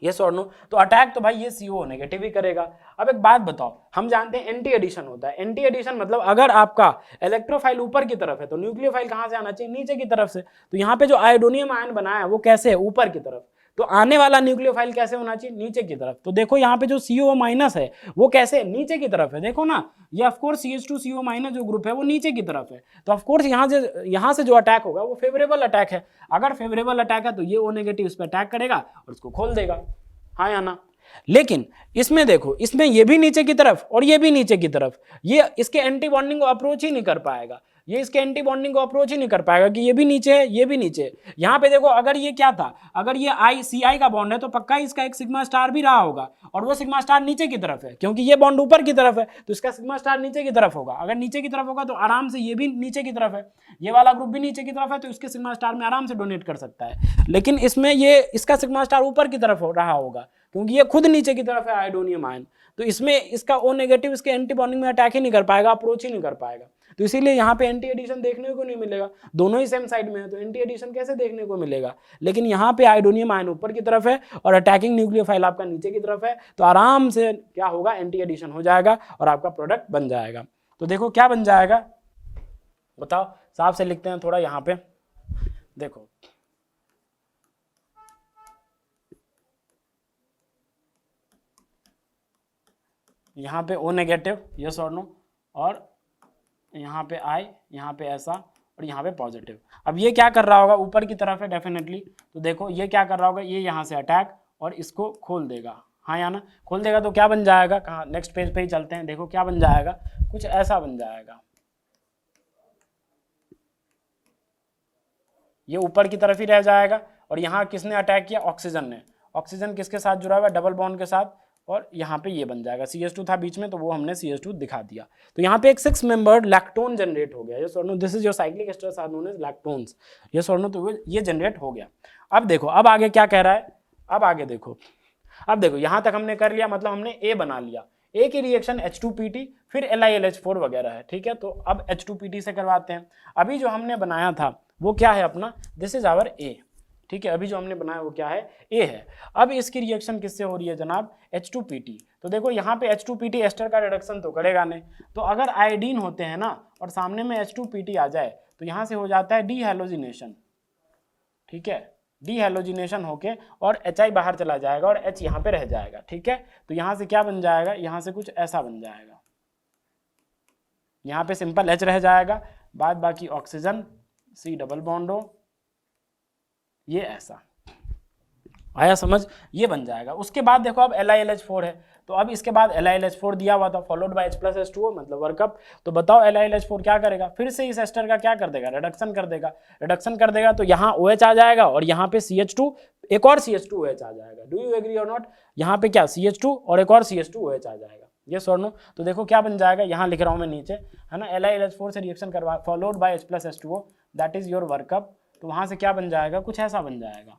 [SPEAKER 1] yes और नो। तो अटैक तो भाई ये CO नेगेटिव ही करेगा। अब एक बात बताओ, हम जानते हैं एंटी एडिशन होता है, एंटी एडिशन मतलब अगर आपका इलेक्ट्रोफाइल ऊपर की तरफ है तो न्यूक्लियोफाइल कहाँ से आना चाहिए, नीचे की तरफ से। तो यहाँ पे जो आयोडोनियम आयन बनाया है वो कैसे है, ऊपर की तरफ, तो आने वाला न्यूक्लियोफाइल कैसे होना चाहिए, नीचे की तरफ। तो देखो यहाँ पे जो CO माइनस है वो कैसे नीचे की तरफ है, देखो ना, ये ऑफकोर्स CH2CO माइनस जो ग्रुप है वो नीचे की तरफ है, तो ऑफकोर्स यहाँ से जो अटैक होगा वो फेवरेबल अटैक है। अगर फेवरेबल अटैक है तो ये O नेगेटिव इस पर अटैक करेगा और उसको खोल देगा, हाँ या ना। लेकिन इसमें देखो, इसमें ये भी नीचे की तरफ और ये भी नीचे की तरफ, ये इसके एंटी बॉन्डिंग को अप्रोच ही नहीं कर पाएगा, ये इसके एंटी बॉन्डिंग को अप्रोच ही नहीं कर पाएगा कि ये भी नीचे है ये भी नीचे है। यहाँ पे देखो अगर ये क्या था, अगर ये CI का बॉन्ड है तो पक्का इसका एक सिग्मा स्टार भी रहा होगा, और वो सिग्मा स्टार नीचे की तरफ है क्योंकि ये बॉन्ड ऊपर की तरफ है, तो इसका सिग्मा स्टार नीचे की तरफ होगा। अगर नीचे की तरफ होगा तो आराम से ये भी नीचे की तरफ है, ये वाला ग्रुप भी नीचे की तरफ है, तो इसके सिग्मा स्टार में आराम से डोनेट कर सकता है। लेकिन इसमें ये इसका सिग्मा स्टार ऊपर की तरफ हो रहा होगा क्योंकि ये खुद नीचे की तरफ है आयोडोनियम आयन, तो इसमें इसका O नेगेटिव इसके एंटी बॉन्डिंग में अटैक ही नहीं कर पाएगा, अप्रोच ही नहीं कर पाएगा। तो इसीलिए यहाँ पे एंटी एडिशन देखने को नहीं मिलेगा, दोनों ही सेम साइड में है तो एंटी एडिशन कैसे देखने को मिलेगा। लेकिन यहाँ पे आयोडोनियम आयन ऊपर की तरफ है और अटैकिंग न्यूक्लियोफाइल आपका नीचे की तरफ है, तो आराम से क्या होगा, एंटी एडिशन हो जाएगा और आपका प्रोडक्ट बन जाएगा। तो देखो क्या बन जाएगा, बताओ, साफ से लिखते हैं थोड़ा यहाँ पे, देखो यहाँ पे O नेगेटिव, यस और नो, और यहाँ पे I, यहाँ पे ऐसा, और यहाँ पे पॉजिटिव। अब ये क्या कर रहा होगा, ऊपर की तरफ है डेफिनेटली, तो देखो ये क्या कर रहा होगा, ये यहाँ से अटैक और इसको खोल देगा, हाँ या ना, खोल देगा। तो क्या बन जाएगा, कहाँ, नेक्स्ट पेज पे ही चलते हैं, देखो क्या बन जाएगा, कुछ ऐसा बन जाएगा, ये ऊपर की तरफ ही रह जाएगा। और यहाँ किसने अटैक किया, ऑक्सीजन ने, ऑक्सीजन किसके साथ जुड़ा हुआ है, डबल बॉन्ड के साथ, और यहाँ पे ये बन जाएगा, CH2 था बीच में तो वो हमने CH2 दिखा दिया। तो यहाँ पे एक 6 मेंबर्ड लैक्टोन जनरेट हो गया, यस और no, this is your cyclic esters are known as lactones, yes और नो। तो ये जनरेट हो गया। अब देखो अब आगे क्या कह रहा है, अब आगे देखो, अब देखो यहाँ तक हमने कर लिया, मतलब हमने A बना लिया, A की रिएक्शन H2PT फिर LiLH4 वगैरह है, ठीक है। तो अब H2PT से करवाते हैं। अभी जो हमने बनाया था वो क्या है अपना, दिस इज आवर A, ठीक है, अभी जो हमने बनाया वो क्या है, ए है। अब इसकी रिएक्शन किससे हो रही है जनाब, H2PT। तो देखो यहाँ पे H2PT एस्टर का रिडक्शन तो करेगा नहीं, तो अगर आयोडीन होते हैं ना और सामने में H2PT आ जाए तो यहाँ से हो जाता है डीहैलोजिनेशन, ठीक है, डीहैलोजिनेशन होके और HI बाहर चला जाएगा और H यहाँ पे रह जाएगा, ठीक है। तो यहाँ से क्या बन जाएगा, यहाँ से कुछ ऐसा बन जाएगा, यहाँ पे सिंपल H रह जाएगा, बाद बाकी ऑक्सीजन C डबल बॉन्ड हो, ये ऐसा आया समझ, ये बन जाएगा। उसके बाद देखो अब LiLH4 है, तो अब इसके बाद LiLH4 दिया हुआ था फॉलोड बाय H+H2O मतलब वर्कअप। तो बताओ LiLH4 क्या करेगा, फिर से इस एस्टर का क्या कर देगा, रिडक्शन कर देगा। रिडक्शन कर देगा तो यहाँ OH आ जाएगा और यहाँ पे CH2, एक और CH2OH आ जाएगा। Do you agree or not, यहाँ पे क्या CH2 और एक और CH2OH आ जाएगा, यस और नो। तो देखो क्या बन जाएगा, यहाँ लिख रहा हूँ मैं नीचे, है ना, LiLH4 से रिएक्शन करवा followed by H+H2O that is your workup. तो वहां से क्या बन जाएगा, कुछ ऐसा बन जाएगा,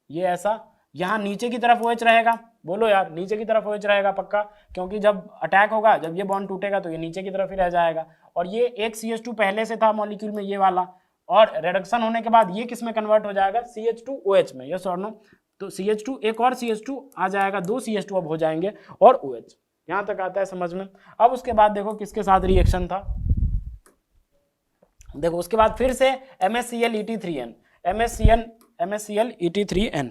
[SPEAKER 1] ये ऐसा। यहाँ नीचे की तरफ OH रहेगा, बोलो यार नीचे की तरफ OH रहेगा पक्का, क्योंकि जब अटैक होगा, जब ये बॉन्ड टूटेगा तो ये नीचे की तरफ ही रह जाएगा। और ये एक CH2 पहले से था मॉलिक्यूल में, ये वाला, और रिडक्शन होने के बाद ये किस में कन्वर्ट हो जाएगा, CH2OH में, यस और नो। तो CH2 एक और CH2 आ जाएगा, 2 CH2 अब हो जाएंगे और OH, यहाँ तक आता है समझ में। अब उसके बाद देखो किसके साथ रिएक्शन था, देखो उसके बाद फिर से MsClEt3n, MsClEt3n,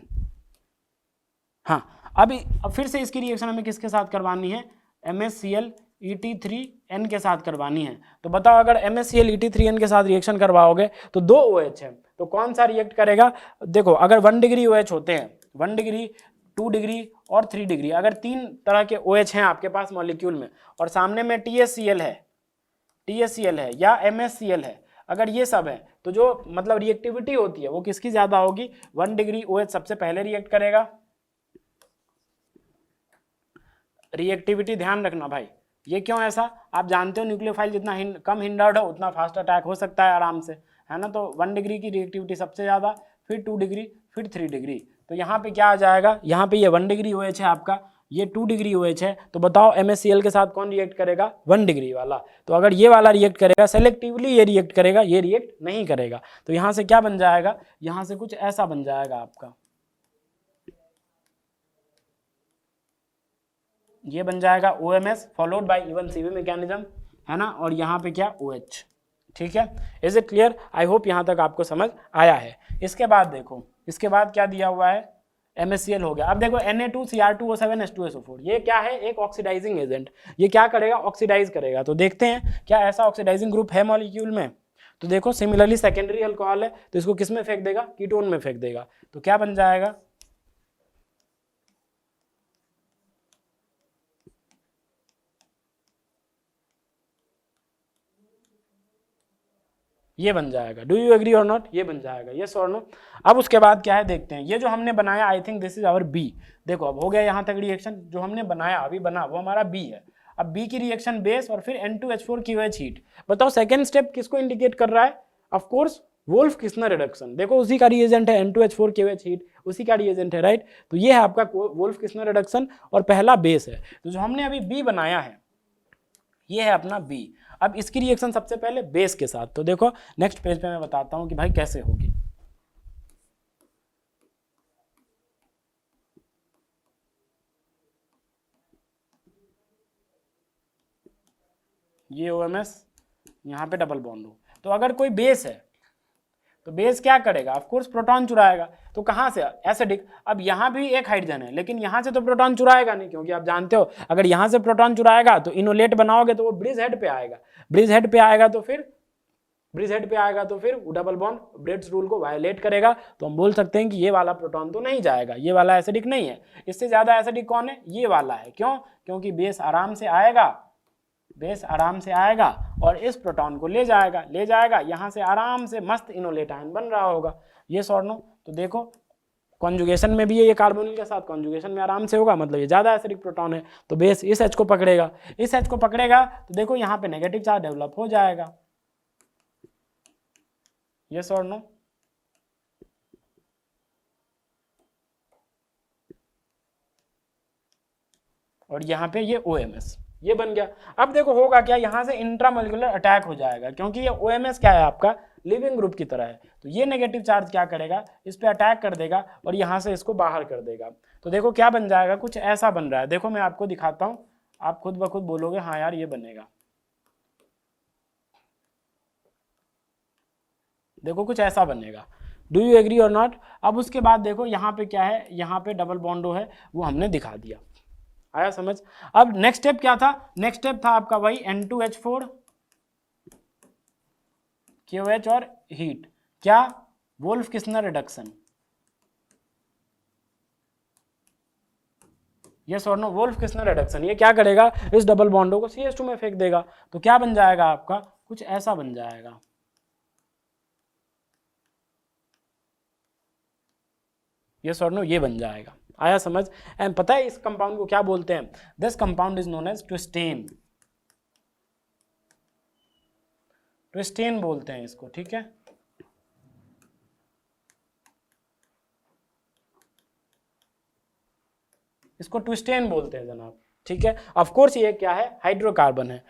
[SPEAKER 1] हाँ अब फिर से इसकी रिएक्शन हमें किसके साथ करवानी है, MsClEt3n के साथ करवानी है। तो बताओ अगर MsClEt3n के साथ रिएक्शन करवाओगे तो 2 OH है, तो कौन सा रिएक्ट करेगा। देखो अगर 1 डिग्री OH होते हैं, 1 डिग्री 2 डिग्री और 3 डिग्री, अगर 3 तरह के OH हैं आपके पास मॉलिक्यूल में और सामने में THCl है या MsCl है, अगर ये सब है तो जो मतलब रिएक्टिविटी होती है वो किसकी ज्यादा होगी, 1 डिग्री OH सबसे पहले रिएक्ट करेगा। रिएक्टिविटी ध्यान रखना भाई, ये क्यों ऐसा, आप जानते हो न्यूक्लियोफाइल जितना कम हिंडर्ड हो उतना फास्ट अटैक हो सकता है आराम से, है ना। तो 1 डिग्री की रिएक्टिविटी सबसे ज़्यादा, फिर 2 डिग्री, फिर 3 डिग्री। तो यहाँ पे क्या आ जाएगा, यहाँ पे ये 1 डिग्री OH है आपका, ये 2 डिग्री OH है। तो बताओ MsCl के साथ कौन रिएक्ट करेगा, 1 डिग्री वाला। तो अगर ये वाला रिएक्ट करेगा, सेलेक्टिवली ये रिएक्ट करेगा, ये रिएक्ट नहीं करेगा। तो यहाँ से क्या बन जाएगा, यहाँ से कुछ ऐसा बन जाएगा आपका, ये बन जाएगा OMS followed by even CV mechanism, है ना, और यहाँ पे क्या OH, ठीक है। Is it clear, I hope यहाँ तक आपको समझ आया है। इसके बाद देखो, इसके बाद क्या दिया हुआ है, MsCl हो गया। अब देखो Na2Cr2O7H2SO4, ये क्या है, एक ऑक्सीडाइजिंग एजेंट, ये क्या करेगा, ऑक्सीडाइज करेगा। तो देखते हैं क्या ऐसा ऑक्सीडाइजिंग ग्रुप है मॉलिक्यूल में। तो देखो सिमिलरली सेकेंडरी अल्कोहल है, तो इसको किस में फेंक देगा, कीटोन में फेंक देगा। तो क्या बन जाएगा, ये बन जाएगा। Do you agree or not, ये बन जाएगा, यस और नो। अब उसके बाद क्या है देखते हैं, ये जो हमने बनाया, I think this is our B. देखो अब हो गया यहाँ तक रिएक्शन, जो हमने बनाया अभी बना वो हमारा बी है। अब बी की रिएक्शन बेस और फिर N2H4 की OH हीट। बताओ सेकेंड स्टेप किसको इंडिकेट कर रहा है, ऑफकोर्स वोल्फ किस्नर रिडक्शन। देखो उसी का रिएजेंट है N2H4 की OH हीट, उसी का रिएजेंट है, राइट। तो ये है आपका वोल्फ किस्नर रिडक्शन और पहला बेस है। तो जो हमने अभी बी बनाया है ये है अपना बी। अब इसकी रिएक्शन सबसे पहले बेस के साथ, तो देखो नेक्स्ट पेज पे मैं बताता हूं कि भाई कैसे होगी। ये OMS, यहाँ पे डबल बॉन्ड हो। तो अगर कोई बेस है तो बेस क्या करेगा, ऑफ कोर्स प्रोटॉन चुराएगा। तो कहाँ से, एसिडिक। अब यहाँ भी एक हाइड्रोजन है लेकिन यहाँ से तो प्रोटॉन चुराएगा नहीं, क्योंकि आप जानते हो अगर यहाँ से प्रोटॉन चुराएगा तो इनोलेट बनाओगे तो वो ब्रिज हेड पे आएगा, ब्रिज हेड पे आएगा तो फिर डबल बॉन्ड ब्रेड्स रूल को वायलेट करेगा। तो हम बोल सकते हैं कि ये वाला प्रोटॉन तो नहीं जाएगा, ये वाला एसिडिक नहीं है। इससे ज्यादा एसिडिक कौन है, ये वाला है। क्यों, क्योंकि बेस आराम से आएगा और इस प्रोटॉन को ले जाएगा यहाँ से आराम से, मस्त इनोलेट आयन बन रहा होगा, ये और नो। तो देखो कॉन्जुगेशन में भी ये कार्बोनिल के साथ कॉन्जुगेशन में आराम से होगा, मतलब ये ज़्यादा एसिडिक प्रोटॉन है। तो बेस इस H को पकड़ेगा, तो देखो यहाँ पे नेगेटिव चार्ज डेवलप हो जाएगा, यस और नो। और यहाँ पे ये OMS ये बन गया। अब देखो होगा क्या, यहाँ से इंट्रामोलिकुलर अटैक हो जाएगा, क्योंकि ये OMS क्या है आपका लिविंग ग्रुप की तरह है। तो ये नेगेटिव चार्ज क्या करेगा, इस पे अटैक कर देगा और यहाँ से इसको बाहर कर देगा। तो देखो क्या बन जाएगा, कुछ ऐसा बन रहा है। देखो मैं आपको दिखाता हूँ, आप खुद ब खुद बोलोगे हाँ यार ये बनेगा। देखो कुछ ऐसा बनेगा। Do you agree or not? अब उसके बाद देखो यहाँ पे क्या है, यहाँ पे डबल बॉन्डो है, वो हमने दिखा दिया। आया समझ? अब नेक्स्ट स्टेप क्या था? नेक्स्ट स्टेप था आपका वही N2H4 KOH और हीट। क्या? Wolff Kishner reduction. यस और नो? Wolff Kishner reduction. ये क्या करेगा, इस डबल बॉन्डो को CH2 में फेंक देगा। तो क्या बन जाएगा आपका, कुछ ऐसा बन जाएगा। यस और नो? ये बन जाएगा। आया समझ? एंड पता है इस कंपाउंड को क्या बोलते हैं? This compound is known as twistane. Twistane बोलते हैं इसको, ठीक है। इसको ट्विस्टेन बोलते हैं जनाब, ठीक है। ऑफ कोर्स ये क्या है, हाइड्रोकार्बन है।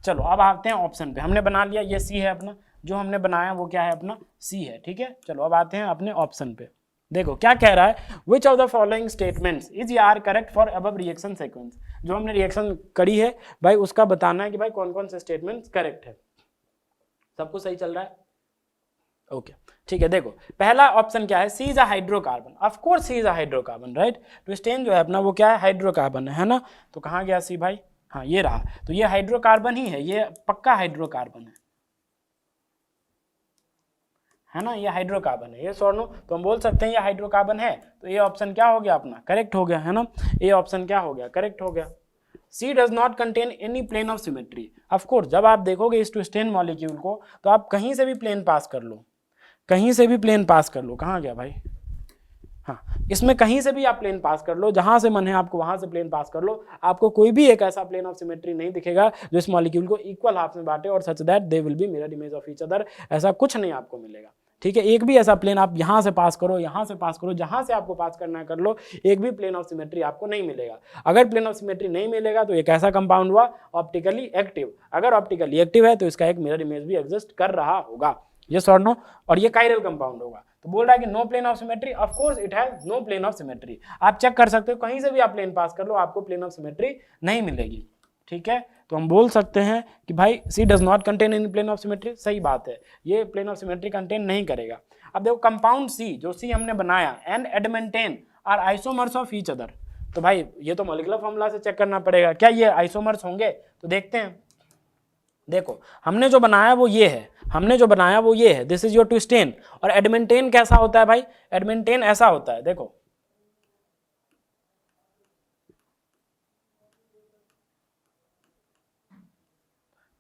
[SPEAKER 1] चलो अब आते हैं ऑप्शन पे। हमने बना लिया ये सी है अपना, जो हमने बनाया वो क्या है अपना सी है, ठीक है। चलो अब आते हैं अपने ऑप्शन पे। देखो क्या कह रहा है, which of the following statements is are correct for above reaction sequence. जो हमने रिएक्शन करी है भाई उसका बताना है कि भाई कौन कौन से स्टेटमेंट्स करेक्ट है। सब कुछ सही चल रहा है? ओके ठीक है। देखो पहला ऑप्शन क्या है, C is a hydrocarbon. Of course C is a hydrocarbon, right. Twistane जो है अपना वो क्या है, हाइड्रोकार्बन है ना। तो कहाँ गया सी भाई, हाँ ये रहा। तो ये हाइड्रोकार्बन ही है, ये पक्का हाइड्रोकार्बन है ना, ये हाइड्रोकार्बन है। ये सोर्नो तो हम बोल सकते हैं ये हाइड्रोकार्बन है। तो ये ऑप्शन क्या हो गया अपना, करेक्ट हो गया है ना। ये ऑप्शन क्या हो गया, करेक्ट हो गया। C does not contain any plane of symmetry. Of course जब आप देखोगे इस ट्विस्टेन मॉलिक्यूल को तो आप कहीं से भी प्लेन पास कर लो, कहीं से भी प्लेन पास कर लो। कहाँ गया भाई, हाँ इसमें कहीं से भी आप प्लेन पास कर लो, जहां से मन है आपको वहां से प्लेन पास कर लो। आपको कोई भी एक ऐसा प्लेन ऑफ सिमेट्री नहीं दिखेगा जो इस मॉलिक्यूल को इक्वल हाफ में बांटे और such that they will be mirror image of each other. ऐसा कुछ नहीं आपको मिलेगा, ठीक है। एक भी ऐसा प्लेन आप यहाँ से पास करो, यहाँ से पास करो, जहां से आपको पास करना है कर लो, एक भी प्लेन ऑफ सिमेट्री आपको नहीं मिलेगा। अगर प्लेन ऑफ सिमेट्री नहीं मिलेगा तो एक ऐसा कंपाउंड हुआ ऑप्टिकली एक्टिव। अगर ऑप्टिकली एक्टिव है तो इसका एक मिरर इमेज भी एग्जिस्ट कर रहा होगा, यस और नो। और ये कायरल कंपाउंड होगा। तो बोल रहा है कि no plane of symmetry, of course it has no plane of symmetry. आप चेक कर सकते हो, कहीं से भी आप प्लेन पास कर लो आपको प्लेन ऑफ सिमेट्री नहीं मिलेगी, ठीक है। तो हम बोल सकते हैं कि भाई C does not contain in plane of symmetry, सही बात है, ये प्लेन ऑफ सिमेट्री कंटेन नहीं करेगा। अब देखो कंपाउंड सी, जो सी हमने बनाया, and adamantane are isomers of each other. तो भाई ये तो मॉलिक्यूलर फॉर्मूला से चेक करना पड़ेगा, क्या ये आइसोमर्स होंगे? तो देखते हैं। देखो हमने जो बनाया वो ये है, हमने जो बनाया वो ये है, दिस इज योर ट्विस्टेन। और एडमेंटेन कैसा होता है भाई, एडमेंटेन ऐसा होता है, देखो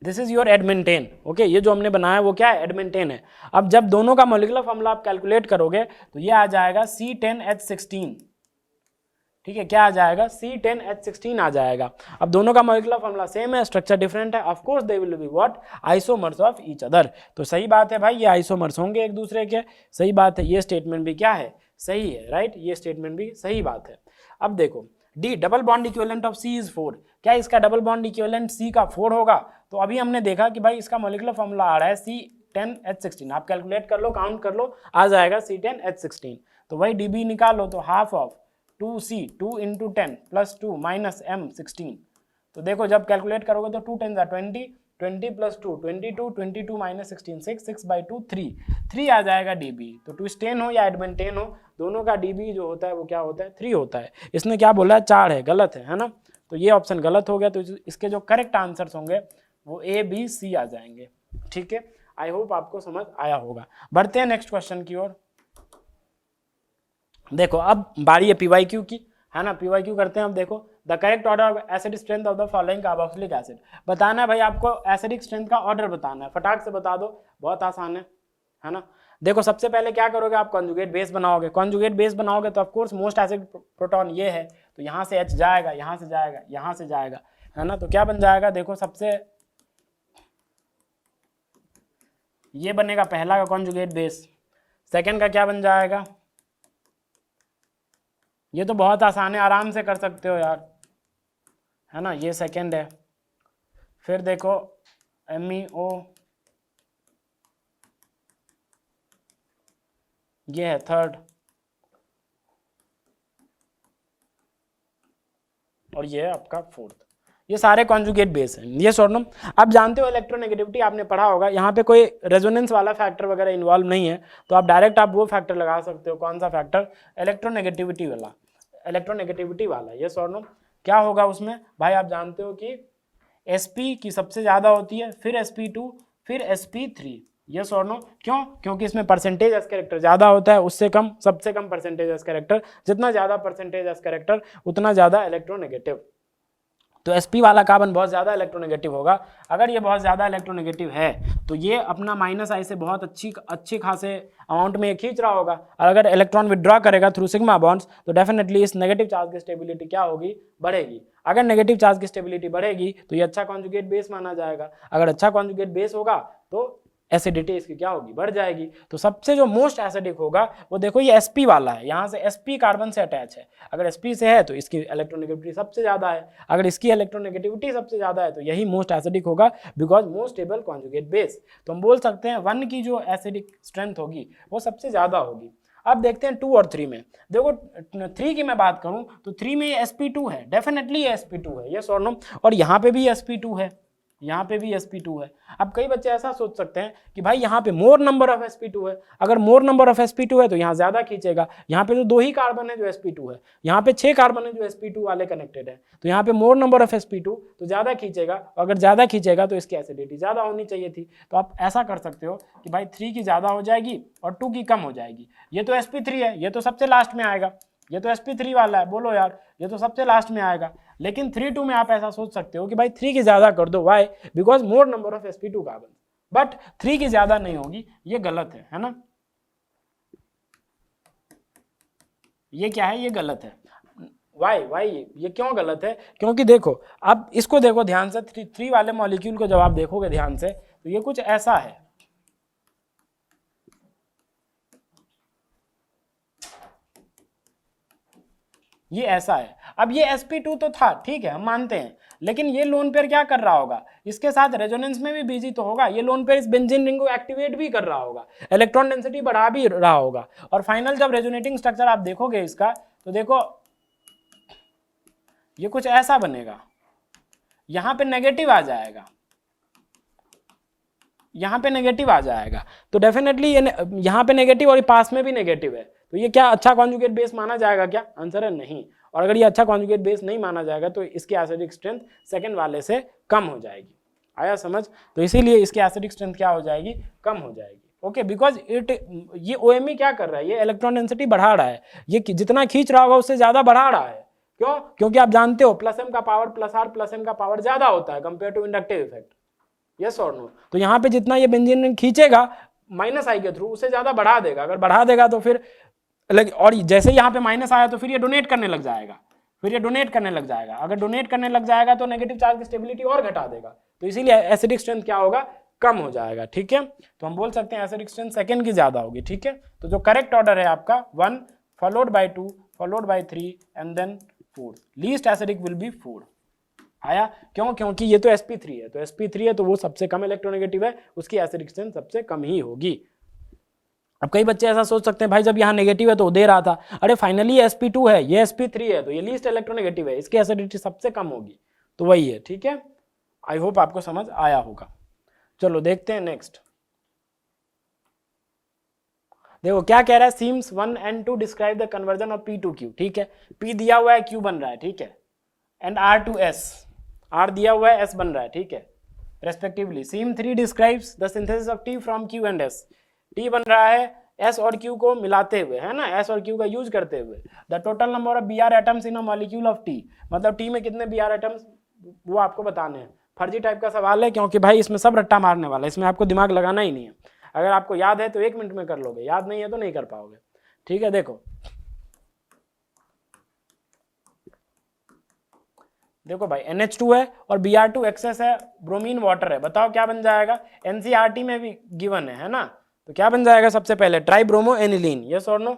[SPEAKER 1] दिस इज योर एडमेंटेन, ओके। ये जो हमने बनाया वो क्या है, एडमेंटेन है। अब जब दोनों का मॉलिक्यूलर फॉर्मूला आप कैलकुलेट करोगे तो ये आ जाएगा C10H16, ठीक है। क्या आ जाएगा, C10H16 आ जाएगा। अब दोनों का मॉलिक्यूलर फॉर्मूला सेम है, स्ट्रक्चर डिफरेंट है, of course they will be what, isomers of each other. तो सही बात है भाई, ये आइसोमर्स होंगे एक दूसरे के, सही बात है। ये स्टेटमेंट भी क्या है, सही है, राइट। ये स्टेटमेंट भी सही बात है। अब देखो D, double bond equivalent of C is 4। क्या इसका डबल बॉन्ड इक्विवेलेंट सी का 4 होगा? तो अभी हमने देखा कि भाई इसका मॉलिक्यूलर फॉर्मूला आ रहा है C10H16। आप कैलकुलेट कर लो, काउंट कर लो, आ जाएगा C10H16। तो वही डीबी निकालो, तो half of 2C 2 into 10 plus 2 minus M 16। तो देखो जब कैलकुलेट करोगे तो 2 10 20, 20 प्लस 2 22, 22 माइनस 16 6, 6/2 3 आ जाएगा डीबी। तो ट्विस्टेन हो या एडमेंटेन हो, दोनों का डीबी जो होता है वो क्या होता है, 3 होता है। इसने क्या बोला है, 4 है, गलत है ना। तो ये ऑप्शन गलत हो गया। तो इसके जो करेक्ट आंसर्स होंगे वो A B C आ जाएंगे, ठीक है। आई होप आपको समझ आया होगा। बढ़ते हैं नेक्स्ट क्वेश्चन की ओर। देखो अब बारी है PYQ की, है ना। PYQ करते हैं। अब देखो the correct order of acid strength of the following carboxylic acid. बताना है भाई आपको, एसिडिक स्ट्रेंथ का ऑर्डर बताना है, फटाक से बता दो, बहुत आसान है ना। देखो सबसे पहले क्या करोगे आप, कॉन्जुगेट बेस बनाओगे। कॉन्जुगेट बेस बनाओगे तो ऑफकोर्स मोस्ट एसिड प्रोटॉन ये है, तो यहाँ से H जाएगा, यहाँ से जाएगा, यहाँ से जाएगा, है ना। तो क्या बन जाएगा, देखो सबसे ये बनेगा पहला का कॉन्जुगेट बेस। सेकेंड का क्या बन जाएगा, ये तो बहुत आसान है, आराम से कर सकते हो यार, है ना। ये सेकेंड है। फिर देखो MEO ये है थर्ड, और ये है आपका फोर्थ। ये सारे कॉन्जुगेट बेस हैं। ये सॉर्ट नो आप जानते हो इलेक्ट्रोनेगेटिविटी आपने पढ़ा होगा, यहाँ पे कोई रेजोनेंस वाला फैक्टर वगैरह इन्वॉल्व नहीं है, तो आप डायरेक्ट आप वो फैक्टर लगा सकते हो। कौन सा फैक्टर? इलेक्ट्रोनेगेटिविटी वाला, इलेक्ट्रोनेगेटिविटी वाला। ये सॉर्ट नो क्या होगा उसमें भाई, आप जानते हो कि sp की सबसे ज़्यादा होती है, फिर sp2, फिर sp3। यस और नो? क्यों? क्योंकि इसमें परसेंटेज एस कैरेक्टर ज़्यादा होता है, उससे कम, सबसे कम परसेंटेज एस कैरेक्टर। जितना ज़्यादा परसेंटेज एस कैरेक्टर उतना ज़्यादा इलेक्ट्रोनेगेटिव। तो sp वाला कार्बन बहुत ज़्यादा इलेक्ट्रोनेगेटिव होगा। अगर ये बहुत ज़्यादा इलेक्ट्रोनेगेटिव है तो ये अपना -I से बहुत अच्छी खासे अमाउंट में खींच रहा होगा, और अगर इलेक्ट्रॉन विड्रॉ करेगा थ्रू सिग्मा बॉन्ड्स तो डेफिनेटली इस नेगेटिव चार्ज की स्टेबिलिटी क्या होगी? बढ़ेगी। अगर नेगेटिव चार्ज की स्टेबिलिटी बढ़ेगी तो ये अच्छा कॉन्जुगेट बेस माना जाएगा। अगर अच्छा कॉन्जुगेट बेस होगा तो एसिडिटी इसकी क्या होगी? बढ़ जाएगी। तो सबसे जो मोस्ट एसिडिक होगा वो देखो ये sp वाला है, यहाँ से sp कार्बन से अटैच है। अगर sp से है तो इसकी इलेक्ट्रोनेगेटिविटी सबसे ज़्यादा है, अगर इसकी इलेक्ट्रोनेगेटिविटी सबसे ज़्यादा है तो यही मोस्ट एसिडिक होगा, because most stable conjugate base. तो हम बोल सकते हैं 1 की जो एसिडिक स्ट्रेंथ होगी वो सबसे ज़्यादा होगी। अब देखते हैं 2 और 3 में। देखो 3 की मैं बात करूं तो 3 में ये sp2 है, डेफिनेटली ये sp2 है, यस और नो? और यहाँ पे भी sp2 है, यहाँ पे भी sp2 है। अब कई बच्चे ऐसा सोच सकते हैं कि भाई यहाँ पे मोर नंबर ऑफ sp2 है, अगर मोर नंबर ऑफ sp2 है तो यहाँ ज़्यादा खींचेगा। यहाँ पे तो 2 ही कार्बन है जो sp2 है, यहाँ पे 6 कार्बन है जो sp2 वाले कनेक्टेड है, तो यहाँ पे मोर नंबर ऑफ sp2 तो ज़्यादा खींचेगा। अगर ज़्यादा खींचेगा तो इसकी एसिडिटी ज़्यादा होनी चाहिए थी। तो आप ऐसा कर सकते हो कि भाई 3 की ज़्यादा हो जाएगी और 2 की कम हो जाएगी। ये तो sp3 है, ये तो सबसे लास्ट में आएगा, ये तो sp3 वाला है, बोलो यार, ये तो सबसे लास्ट में आएगा। लेकिन 3-2 में आप ऐसा सोच सकते हो कि भाई 3 की ज्यादा कर दो, why? Because more number of sp2 carbon, but 3 की ज्यादा नहीं होगी, ये गलत है ना? ये क्या है? ये गलत है। वाई ये क्यों गलत है? क्योंकि देखो, अब इसको देखो ध्यान से, 3 वाले मॉलिक्यूल को जब आप देखोगे ध्यान से तो ये कुछ ऐसा है, ये ऐसा है। अब ये sp2 तो था, ठीक है, हम मानते हैं, लेकिन ये लोन पेयर क्या कर रहा होगा? इसके साथ रेजोनेंस में भी बिजी तो होगा। ये लोन पेयर इस बेंजीन रिंग को एक्टिवेट भी कर रहा होगा, इलेक्ट्रॉन डेंसिटी बढ़ा भी रहा होगा, और फाइनल जब रेजोनेटिंग स्ट्रक्चर आप देखोगे इसका तो देखो ये कुछ ऐसा बनेगा, यहाँ पे नेगेटिव आ जाएगा, यहाँ पे नेगेटिव आ जाएगा। तो डेफिनेटली ये यहाँ पे नेगेटिव और पास में भी नेगेटिव है, तो ये क्या अच्छा कॉन्जुगेट बेस माना जाएगा क्या? आंसर है नहीं। और अगर ये अच्छा कॉन्जुगेट बेस नहीं माना जाएगा तो इसकी एसिडिक स्ट्रेंथ सेकंड वाले से कम हो जाएगी। आया समझ? तो इसीलिए इसकी एसिडिक स्ट्रेंथ क्या हो जाएगी? कम हो जाएगी। ओके, बिकॉज ये OMe क्या कर रहा है? ये इलेक्ट्रॉन डेंसिटी बढ़ा रहा है, ये जितना खींच रहा होगा उससे ज्यादा बढ़ा रहा है। क्यों? क्योंकि आप जानते हो +m का पावर +r+m का पावर ज्यादा होता है compare to inductive effect, yes और नो? तो यहाँ पे जितना ये बेंजीन रिंग खींचेगा -I के थ्रू, उससे ज्यादा बढ़ा देगा। अगर बढ़ा देगा तो फिर और जैसे यहाँ पे माइनस आया तो फिर ये डोनेट करने लग जाएगा, फिर ये डोनेट करने लग जाएगा। अगर डोनेट करने लग जाएगा तो नेगेटिव चार्ज की स्टेबिलिटी और घटा देगा, तो इसीलिए एसिडिक स्ट्रेंथ क्या होगा? कम हो जाएगा। ठीक है, तो हम बोल सकते हैं एसिडिक स्ट्रेंथ सेकंड की ज्यादा होगी। ठीक है, तो जो करेक्ट ऑर्डर है आपका 1 followed by 2 followed by 3 and then 4, least acidic will be 4। आया? क्यों? क्योंकि ये तो sp3 है, तो sp3 है तो वो सबसे कम इलेक्ट्रोनेगेटिव है, उसकी एसिडिक स्ट्रेंथ सबसे कम ही होगी। अब कई बच्चे ऐसा सोच सकते हैं भाई जब यहाँ नेगेटिव है तो दे रहा था, अरे फाइनली sp2 है, ये sp3 है, तो ये लीस्ट इलेक्ट्रोनेगेटिव है, इसकी एसिडिटी सबसे कम होगी, तो वही है। ठीक है, आई होप आपको समझ आया होगा। चलो देखते हैं नेक्स्ट। देखो क्या कह रहा है, seems 1 and 2 describe the conversion of p to q। ठीक है, p दिया हुआ है, q बन रहा है, ठीक है, and r to s, r दिया हुआ है, s बन रहा है, ठीक है, respectively. Scheme 3 describes the synthesis of t from q and s, t बन रहा है s और q को मिलाते हुए, है ना, s और q का यूज करते हुए। The total number of Br atoms in a molecule of t, मतलब t में कितने Br एटम्स वो आपको बताने हैं। फर्जी टाइप का सवाल है, क्योंकि भाई इसमें सब रट्टा मारने वाला है, इसमें आपको दिमाग लगाना ही नहीं है। अगर आपको याद है तो 1 मिनट में कर लोगे, याद नहीं है तो नहीं कर पाओगे। ठीक है, देखो देखो भाई NH2 है और Br2 एक्सेस है, ब्रोमीन वाटर है, बताओ क्या बन जाएगा? NCERT में भी गिवन है ना, तो क्या बन जाएगा? सबसे पहले ट्राइब्रोमो एनिलीन, यस और नो?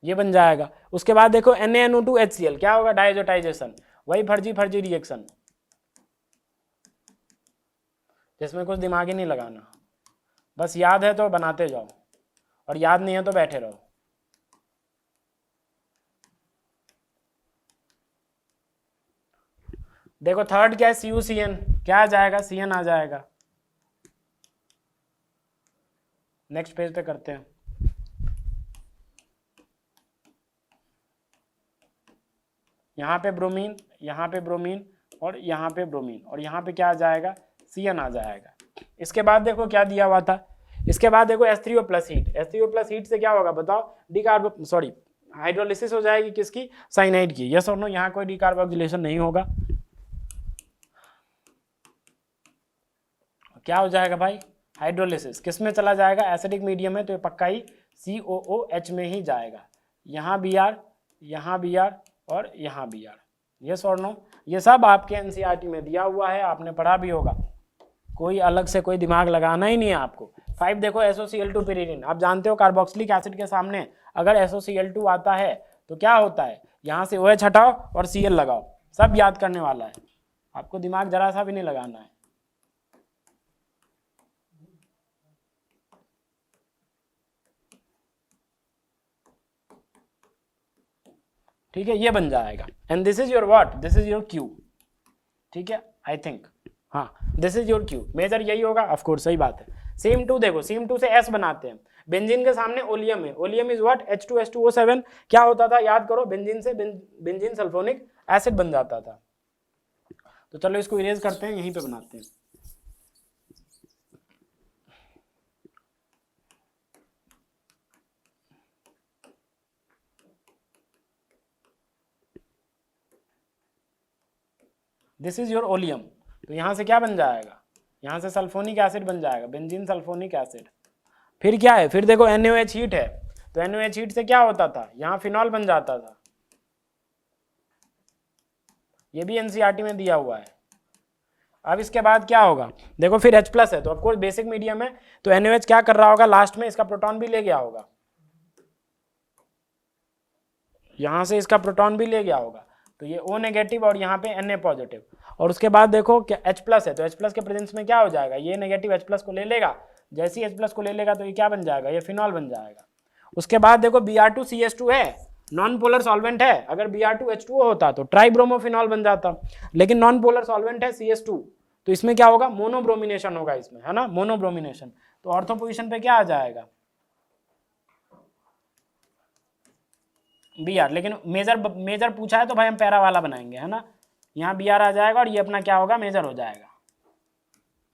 [SPEAKER 1] ये बन जाएगा। उसके बाद देखो NaNO2HCl क्या होगा, डायजोटाइजेशन, वही फर्जी फर्जी रिएक्शन जिसमें कुछ दिमाग ही नहीं लगाना, बस याद है तो बनाते जाओ और याद नहीं है तो बैठे रहो। देखो थर्ड क्या है, CuCN, क्या आ जाएगा, CN आ जाएगा। नेक्स्ट पेज पे करते हैं। यहाँ पे ब्रोमीन, यहाँ पे ब्रोमीन और यहाँ पे ब्रोमीन, और यहाँ पे क्या आ जाएगा, CN आ जाएगा। इसके बाद देखो क्या दिया हुआ था, इसके बाद देखो H3O plus heat, H3O plus heat से क्या होगा बताओ, डिकार्बो सॉरी हाइड्रोलिसिस हो जाएगी किसकी, साइनाइड की। यस और नो, यहाँ कोई डिकार्बोक्सिलेशन नहीं होगा। क्या हो जाएगा भाई, हाइड्रोलिसिस किस में चला जाएगा, एसिडिक मीडियम है तो ये पक्का ही COOH में ही जाएगा। यहाँ Br, यहाँ Br और यहाँ Br। यस और नो, ये सब आपके NCERT में दिया हुआ है, आपने पढ़ा भी होगा, कोई अलग से कोई दिमाग लगाना ही नहीं है आपको। 5 देखो SOCl2 pyridine, आप जानते हो कार्बोक्सिलिक एसिड के सामने अगर SOCl2 आता है तो क्या होता है, यहाँ से OH हटाओ और Cl लगाओ, सब याद करने वाला है, आपको दिमाग जरा सा भी नहीं लगाना है। ठीक है, ये बन जाएगा। And this is your what, this is your Q। ठीक है, आई थिंक हाँ, this is your Q, major यही होगा, ऑफ कोर्स सही बात है। सेम 2 देखो, सेम 2 से S बनाते हैं, बेंजीन के सामने ओलियम है, ओलियम इज व्हाट, H2S2O7, क्या होता था याद करो, बेंजीन से बेंजीन सल्फोनिक एसिड बन जाता था। तो चलो इसको इरेज करते हैं, यहीं पे बनाते हैं। दिस इज योर ओलियम, तो यहां से क्या बन जाएगा, यहां से सल्फोनिक एसिड बन जाएगा, बेंजीन सल्फोनिक एसिड। फिर क्या है, फिर देखो NaOH हीट है, तो NaOH हीट से क्या होता था, यहाँ फिनॉल बन जाता था, ये भी NCERT में दिया हुआ है। अब इसके बाद क्या होगा, देखो फिर H प्लस है तो ऑफकोर्स बेसिक मीडियम है, तो NaOH क्या कर रहा होगा, लास्ट में इसका प्रोटॉन भी ले गया होगा, यहां से इसका प्रोटॉन भी ले गया होगा, तो ये O नेगेटिव और यहाँ पे Na पॉजिटिव। और उसके बाद देखो क्या H प्लस है, तो H प्लस के प्रेजेंस में क्या हो जाएगा, ये नेगेटिव H प्लस को ले लेगा, जैसे ही H प्लस को ले लेगा तो ये क्या बन जाएगा, ये फिनॉल बन जाएगा। उसके बाद देखो Br2CS2 है, नॉन पोलर सॉल्वेंट है, अगर Br2H2O होता तो ट्राइब्रोमोफिनॉल बन जाता, लेकिन नॉन पोलर सॉल्वेंट है CS2, तो इसमें क्या होगा, मोनोब्रोमिनेशन होगा इसमें, है ना, मोनोब्रोमिनेशन, तो ऑर्थो पोजीशन पे क्या आ जाएगा, Br। लेकिन मेजर पूछा है तो भाई हम पैरा वाला बनाएंगे, है ना, यहाँ Br आ जाएगा और ये अपना क्या होगा, मेजर हो जाएगा।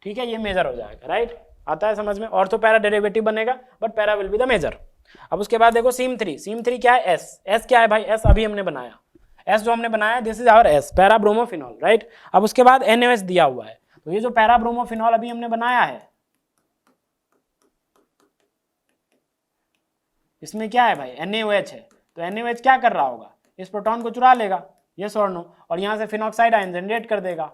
[SPEAKER 1] ठीक है, ये मेजर हो जाएगा, राइट, आता है समझ में, ऑर्थो पैरा डेरिवेटिव बनेगा but para will be the major. अब उसके बाद देखो सीम 3 क्या है, S क्या है भाई, S अभी हमने बनाया, S जो हमने बनाया this is our S, para bromophenol, right. अब उसके बाद NaOH दिया हुआ है, तो ये जो पैरा ब्रोमोफिनॉल अभी हमने बनाया है, इसमें क्या है भाई, NaOH है, तो NaOH क्या कर रहा होगा, इस प्रोटॉन को चुरा लेगा, यस और नो, और यहां से फिनॉक्साइड आयन जनरेट कर देगा।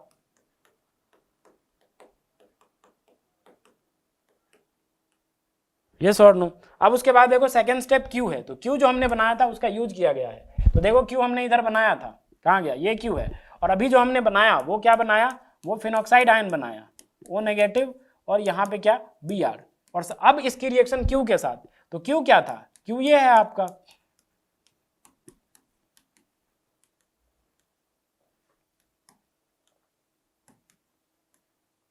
[SPEAKER 1] यस और नो। अब उसके बाद देखो सेकंड स्टेप Q है, तो Q जो हमने बनाया था उसका यूज किया गया है, तो देखो Q हमने इधर बनाया था, कहाँ गया, ये Q है, और अभी जो हमने बनाया वो क्या बनाया, वो फिनॉक्साइड आयन बनाया, O नेगेटिव, और यहाँ पे क्या Br, और अब इसकी रिएक्शन Q के साथ, तो Q क्या था, Q ये है आपका,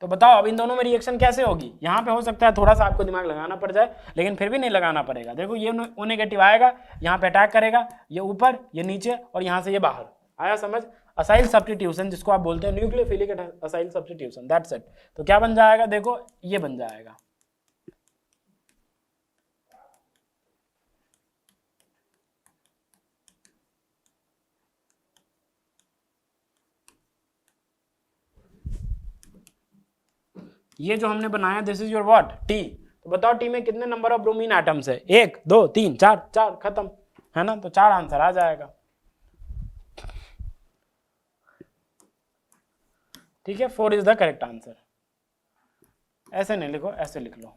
[SPEAKER 1] तो बताओ अब इन दोनों में रिएक्शन कैसे होगी, यहाँ पे हो सकता है थोड़ा सा आपको दिमाग लगाना पड़ जाए, लेकिन फिर भी नहीं लगाना पड़ेगा। देखो ये O नेगेटिव आएगा, यहाँ पे अटैक करेगा, ये ऊपर ये नीचे और यहाँ से ये बाहर आया, समझ, असाइल सब्स्टिट्यूशन जिसको आप बोलते हैं, nucleophilic acyl substitution, that's it. तो क्या बन जाएगा, देखो ये बन जाएगा, ये जो हमने बनाया this is your what, T। तो बताओ T में कितने नंबर ऑफ ब्रोमीन एटम्स है, 1 2 3 4, 4 खत्म, है ना, तो 4 आंसर आ जाएगा। ठीक है, 4 इज द करेक्ट आंसर। ऐसे नहीं लिखो, ऐसे लिख लो,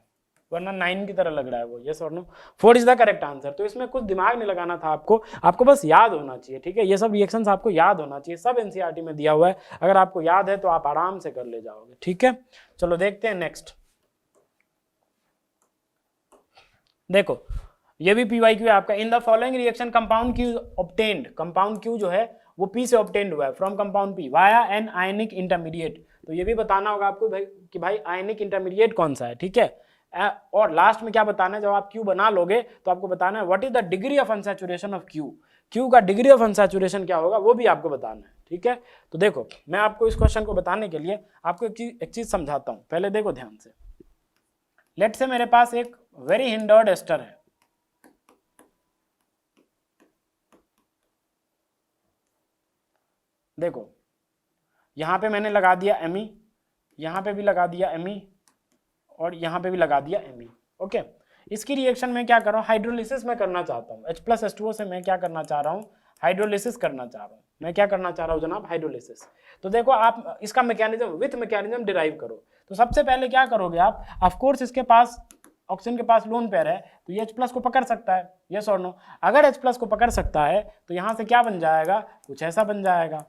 [SPEAKER 1] वरना 9 की तरह लग रहा है वो। यस और no? 4 is the correct answer. तो इसमें कुछ दिमाग नहीं लगाना था आपको, आपको बस याद होना चाहिए, ठीक है? ये सब रिएक्शंस आपको याद होना चाहिए, सब एनसीईआरटी में दिया हुआ है, अगर आपको याद है तो आप आराम से कर ले जाओगे, ठीक है? चलो देखते हैं नेक्स्ट। देखो ये भी पीवाईक्यू है आपका। In the following reaction compound Q obtained, compound Q जो है वो पी से ऑब्टेन्ड हुआ है from compound P via an ionic intermediate. तो ये भी बताना होगा आपको भाई कि भाई आयनिक इंटरमीडिएट कौन सा है, ठीक है? और लास्ट में क्या बताना है, जब आप क्यू बना लोगे तो आपको बताना है what is the degree of unsaturation of Q. Q का डिग्री ऑफ अनसैचुरेशन क्या होगा वो भी आपको बताना है, ठीक है? तो देखो मैं आपको इस क्वेश्चन को बताने के लिए आपको एक चीज समझाता हूं, पहले देखो ध्यान से। लेट से मेरे पास एक वेरी हिंडर्ड एस्टर है, देखो यहां पे मैंने लगा दिया एमी, यहां पे भी लगा दिया एमी, और यहां पे भी लगा दिया एमी, ओके? इसकी रिएक्शन में क्या कर रहा हूं, हाइड्रोलिसिस में करना चाहता हूं। H+H2O से मैं क्या करना चाह रहा हूं, हाइड्रोलिसिस करना चाह रहा हूं। मैं क्या करना चाह रहा हूं जनाब, हाइड्रोलिसिस। तो देखो आप इसका मैकेनिज्म विथ मैकेनिज्म डिराइव करो। तो सबसे पहले क्या करोगे आप, ऑफ कोर्स इसके पास ऑक्सीजन के पास लोन पेयर है तो ये H+ को पकड़ सकता है, यस और नो? अगर H+ को पकड़ सकता है तो यहां से क्या बन जाएगा, कुछ ऐसा बन जाएगा।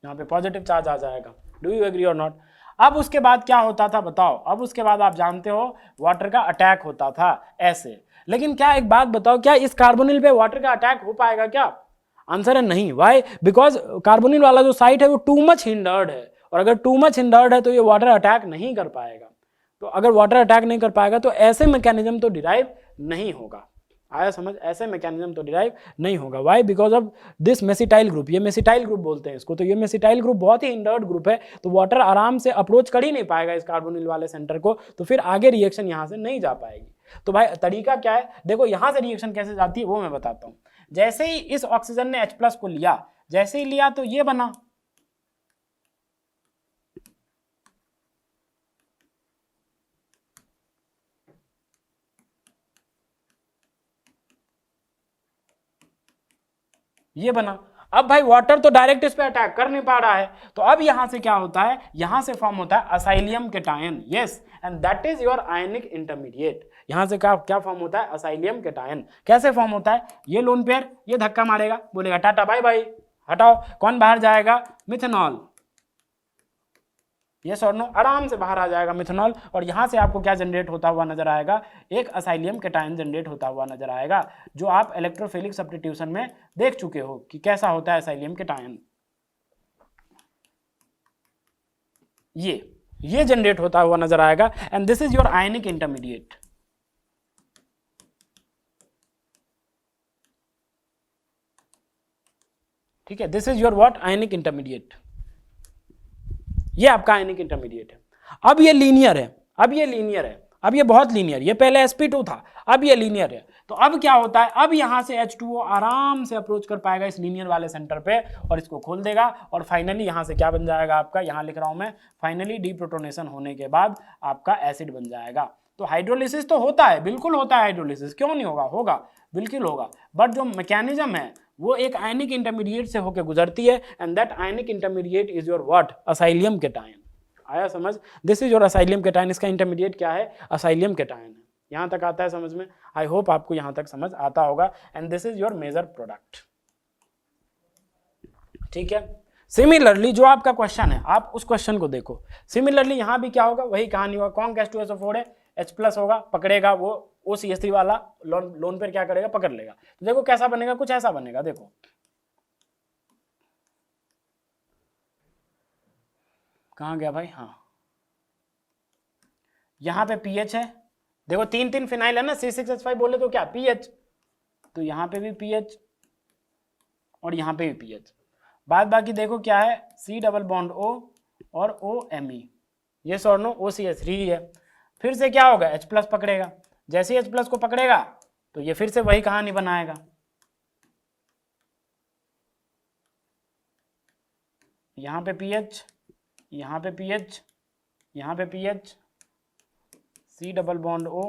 [SPEAKER 1] यहाँ पे पॉजिटिव चार्ज आ जाएगा। Do you agree or not? अब उसके बाद क्या होता था बताओ, अब उसके बाद आप जानते हो वाटर का अटैक होता था ऐसे। लेकिन क्या एक बात बताओ, क्या इस कार्बोनिल पे वाटर का अटैक हो पाएगा क्या? आंसर है नहीं। वाई? बिकॉज कार्बोनिल वाला जो साइट है वो टू मच हिंडर्ड है, और अगर टू मच हिंडर्ड है तो ये वाटर अटैक नहीं कर पाएगा। तो अगर वाटर अटैक नहीं कर पाएगा तो ऐसे मैकेनिज्म तो डिराइव नहीं होगा। आया समझ? ऐसे मैकेनिज्म तो डिराइव नहीं होगा। Why? Because of this mesityl group, ये मेसिटाइल ग्रुप बोलते हैं इसको। तो ये मेसिटाइल ग्रुप बहुत ही इंडर्ट ग्रुप है, तो वाटर आराम से अप्रोच कर ही नहीं पाएगा इस कार्बोनिल वाले सेंटर को, तो फिर आगे रिएक्शन यहां से नहीं जा पाएगी। तो भाई तरीका क्या है, देखो यहां से रिएक्शन कैसे जाती है वो मैं बताता हूं। जैसे ही इस ऑक्सीजन ने H+ को लिया, जैसे ही लिया तो ये बना, ये बना। अब भाई वाटर तो डायरेक्ट इस पे अटैक कर नहीं पा रहा है, तो अब यहां से क्या होता है, यहां से फॉर्म होता है acylium cation. Yes, and that is your ionic intermediate. यहां से क्या फॉर्म होता है, असाइलियम केटायन। कैसे फॉर्म होता है, ये लोन पेयर ये धक्का मारेगा, बोलेगा टाटा बाय बाय, हटाओ, कौन बाहर जाएगा, मिथेनॉल। यस और नो? आराम से बाहर आ जाएगा मिथेनॉल, और यहां से आपको क्या जनरेट होता हुआ नजर आएगा, एक असाइलियम केटायन जनरेट होता हुआ नजर आएगा, जो आप इलेक्ट्रोफिलिक सब्स्टिट्यूशन में देख चुके हो कि कैसा होता है असाइलियम केटायन। ये जनरेट होता हुआ नजर आएगा, and this is your ionic intermediate. ठीक है, this is your what, ionic intermediate. ये आपका आयनिक इंटरमीडिएट है। अब ये लीनियर है, अब ये लीनियर है, अब ये बहुत लीनियर, ये पहले sp2 था, अब ये लीनियर है। तो अब क्या होता है, अब यहां से H2O आराम से अप्रोच कर पाएगा इस लीनियर वाले सेंटर पे, और इसको खोल देगा, और फाइनली यहां से क्या बन जाएगा आपका, यहां लिख रहा हूं मैं, फाइनली डीप्रोटोनेशन होने के बाद आपका एसिड बन जाएगा। तो हाइड्रोलिसिस तो होता है, बिल्कुल होता है हाइड्रोलिसिस, क्यों नहीं होगा, होगा, बिल्कुल होगा। बट जो मैकेनिज्म है वो एक आयनिक इंटरमीडिएट से होकर गुजरती है, and that ionic intermediate is your what, acylium cation. आया समझ? This is your acylium cation. इसका इंटरमीडिएट क्या है, असाइलियम केटायन है। यहां तक आता है समझ में? आई होप आपको यहां तक समझ आता होगा, and this is your major product. ठीक है, सिमिलरली जो आपका क्वेश्चन है, आप उस क्वेश्चन को देखो। सिमिलरली यहां भी क्या होगा, वही कहानी होगा, कौन H2SO4 है, H+ होगा, पकड़ेगा वो OCH3 वाला लोन पर क्या करेगा, पकड़ लेगा। तो देखो कैसा बनेगा, कुछ ऐसा बनेगा। देखो कहां गया भाई, हाँ यहां पे पीएच है, देखो 3 फिनाइल है ना, C6H5 बोले तो क्या, पीएच, तो यहां पे भी पीएच और यहां पे भी पीएच। बाद बाकी देखो क्या है, C+O और OMe, यस और नो, OCH3 ही है। फिर से क्या होगा, H+ पकड़ेगा, जैसे ही H+ को पकड़ेगा तो ये फिर से वही कहानी बनाएगा, यहां पे पीएच, यहां पे पीएच, यहां पे pH, C+O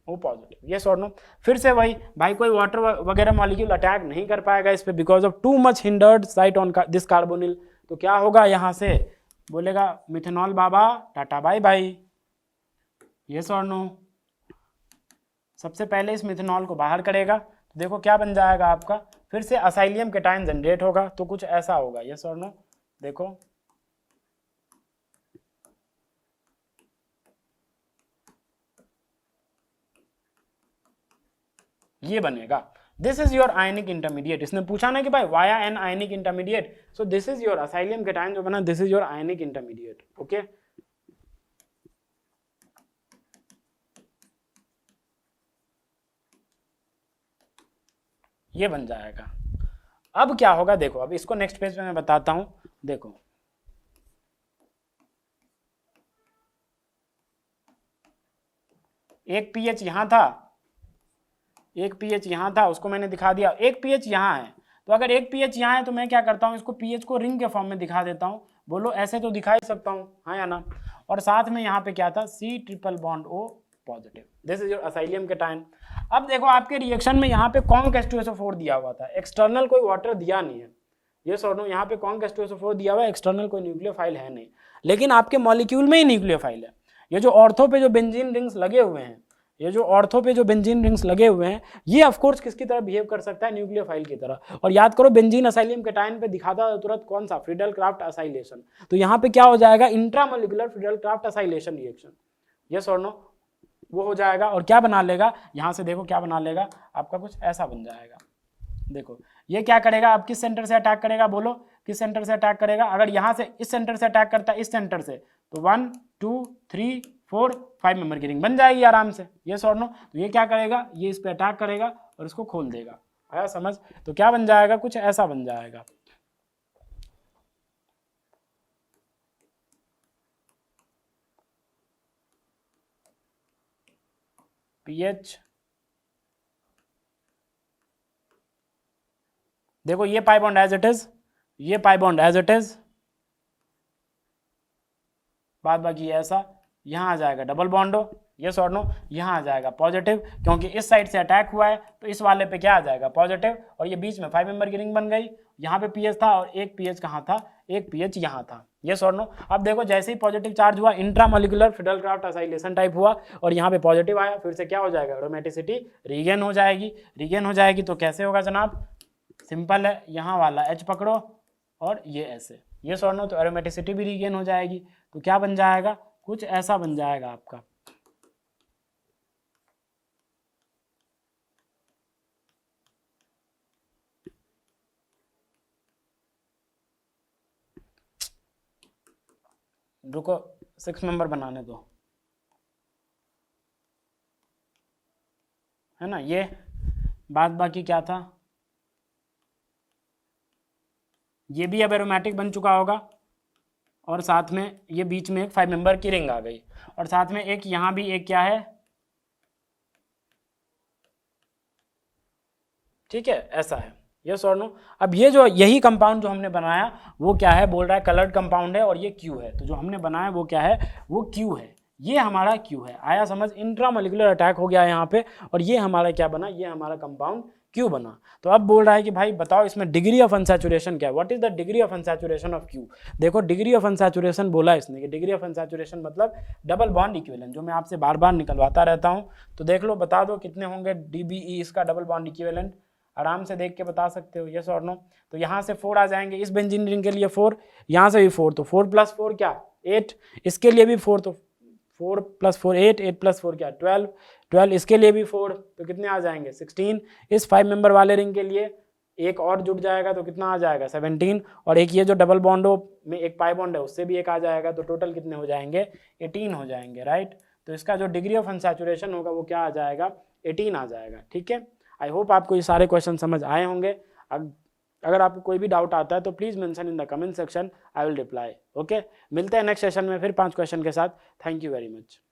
[SPEAKER 1] O positive, yes और नो। फिर से वही भाई, कोई वाटर वगैरह मॉलिक्यूल अटैक नहीं कर पाएगा इस पे because of too much hindered site on this carbonyl. तो क्या होगा, यहाँ से बोलेगा मिथेनॉल बाबा टाटा बाय बाय, यस और नो। सबसे पहले इस मिथेनॉल को बाहर करेगा, तो देखो क्या बन जाएगा आपका, फिर से असाइलियम केटायन जनरेट होगा, तो कुछ ऐसा होगा, यस और नो। देखो ये बनेगा, this is your ionic intermediate. इसने पूछा ना कि भाई via an ionic intermediate, so this is your acylium cation जो बना, this is your ionic intermediate, okay. ये बन जाएगा। अब क्या होगा देखो, अब इसको नेक्स्ट पेज पे मैं बताता हूं। देखो एक पीएच यहां था, एक पीएच यहां था, उसको मैंने दिखा दिया, एक पीएच यहां है। तो अगर एक पीएच यहां है तो मैं क्या करता हूं, इसको पीएच को रिंग के फॉर्म में दिखा देता हूं। बोलो ऐसे तो दिखा ही सकता हूं, हाँ या ना। और साथ में यहाँ पे क्या था, C triple bond O positive, this is your acylium cation. अब देखो आपके रिएक्शन में यहाँ पे कॉन्क H2SO4 दिया हुआ था, एक्सटर्नल कोई वाटर दिया नहीं है, ये सॉरी नो, यहाँ पे कॉन्क H2SO4 दिया हुआ है, एक्सटर्नल कोई न्यूक्लियोफाइल है नहीं, लेकिन आपके मॉलिक्यूल में ही न्यूक्लियोफाइल है। ये जो ऑर्थो पे जो बेंजीन रिंग्स लगे हुए हैं, ये जो ऑर्थो पे जो बेंजीन रिंग्स लगे हुए हैं, ये ऑफ कोर्स किसकी तरह बिहेव कर सकता है, न्यूक्लियोफाइल की तरह। और याद करो बेंजीन असाइलियम केटायन पे दिखाता है तुरंत कौन सा, फ्रीडल क्राफ्ट असाइलेशन। तो यहाँ पे क्या हो जाएगा, intramolecular Friedel craft acylation reaction, yes और नो, वो हो जाएगा। और क्या बना लेगा, यहाँ से देखो क्या बना लेगा, आपका कुछ ऐसा बन जाएगा। देखो ये क्या करेगा, आप किस सेंटर से अटैक करेगा, बोलो किस सेंटर से अटैक करेगा। अगर यहाँ से इस सेंटर से अटैक करता है, इस सेंटर से, तो 1 2 3 4 5 मेंबर की रिंग बन जाएगी आराम से, यस और नो। तो ये क्या करेगा, ये इस पे अटैक करेगा और इसको खोल देगा, आया समझ। तो क्या बन जाएगा, कुछ ऐसा बन जाएगा। पीएच देखो, ये pi bond as it is, ये pi bond as it is, बाद बाकी ऐसा, यहाँ आ जाएगा डबल बॉन्डो, यस और नो, यहाँ आ जाएगा पॉजिटिव, क्योंकि इस साइड से अटैक हुआ है तो इस वाले पे क्या आ जाएगा, पॉजिटिव। और ये बीच में 5 मेंबर की रिंग बन गई, यहाँ पे पीएच था और एक पीएच कहाँ था, एक पीएच यहाँ था, यस और नो। अब देखो जैसे ही पॉजिटिव चार्ज हुआ, intramolecular Friedel craft acylation type हुआ और यहाँ पे पॉजिटिव आया, फिर से क्या हो जाएगा, एरोमेटिसिटी रीगेन हो जाएगी। रीगेन हो जाएगी तो कैसे होगा जनाब, सिंपल है, यहाँ वाला H पकड़ो और ये ऐसे, यस और नो, तो एरोमेटिसिटी भी रीगेन हो जाएगी। तो क्या बन जाएगा, कुछ ऐसा बन जाएगा आपका। रुको 6 मेंबर बनाने दो, है ना। ये बाद बाकी क्या था, ये भी अब एरोमेटिक बन चुका होगा और साथ में ये बीच में एक 5 मेंबर की रिंग आ गई और साथ में एक यहाँ भी एक क्या है, ठीक है, ऐसा है, यस और नो। अब ये जो यही कंपाउंड जो हमने बनाया वो क्या है, बोल रहा है कलर्ड कंपाउंड है और ये क्यू है। तो जो हमने बनाया वो क्या है, वो क्यू है, ये हमारा क्यू है, आया समझ। इंट्रामोलिकुलर अटैक हो गया यहाँ पे और ये हमारा क्या बना, ये हमारा कंपाउंड क्यू बना। तो अब बोल रहा है कि भाई बताओ इसमें डिग्री ऑफ अनसैचुरेशन क्या है, what is the degree of unsaturation of Q. देखो डिग्री ऑफ अनसैचुरेशन बोला इसने कि डिग्री ऑफ अनसैचुरेशन मतलब डबल बॉन्ड इक्विवेलेंट, जो मैं आपसे बार बार निकलवाता रहता हूँ। तो देख लो, बता दो कितने होंगे DBE इसका डबल बॉन्ड इक्विवेलेंट, आराम से देख के बता सकते हो, यस और नो। तो यहाँ से 4 आ जाएंगे, इस बेंजीन रिंग के लिए 4, यहाँ से भी 4, तो 4 + 4 क्या 8, इसके लिए भी 4, तो 4 + 4 8, 8 + 4 क्या 12, 12 इसके लिए भी 4, तो कितने आ जाएंगे 16। इस 5 मेंबर वाले रिंग के लिए एक और जुड़ जाएगा तो कितना आ जाएगा 17, और एक ये जो डबल बॉन्डो में एक पाई बॉन्ड है उससे भी एक आ जाएगा, तो टोटल कितने हो जाएंगे 18 हो जाएंगे, राइट। तो इसका जो डिग्री ऑफ अनसैचुरेशन होगा वो क्या आ जाएगा, 18 आ जाएगा, ठीक है। आई होप आपको ये सारे क्वेश्चन समझ आए होंगे। अगर आपको कोई भी डाउट आता है तो please mention in the comment section, I will reply, okay. मिलते हैं नेक्स्ट सेशन में फिर 5 क्वेश्चन के साथ। Thank you very much.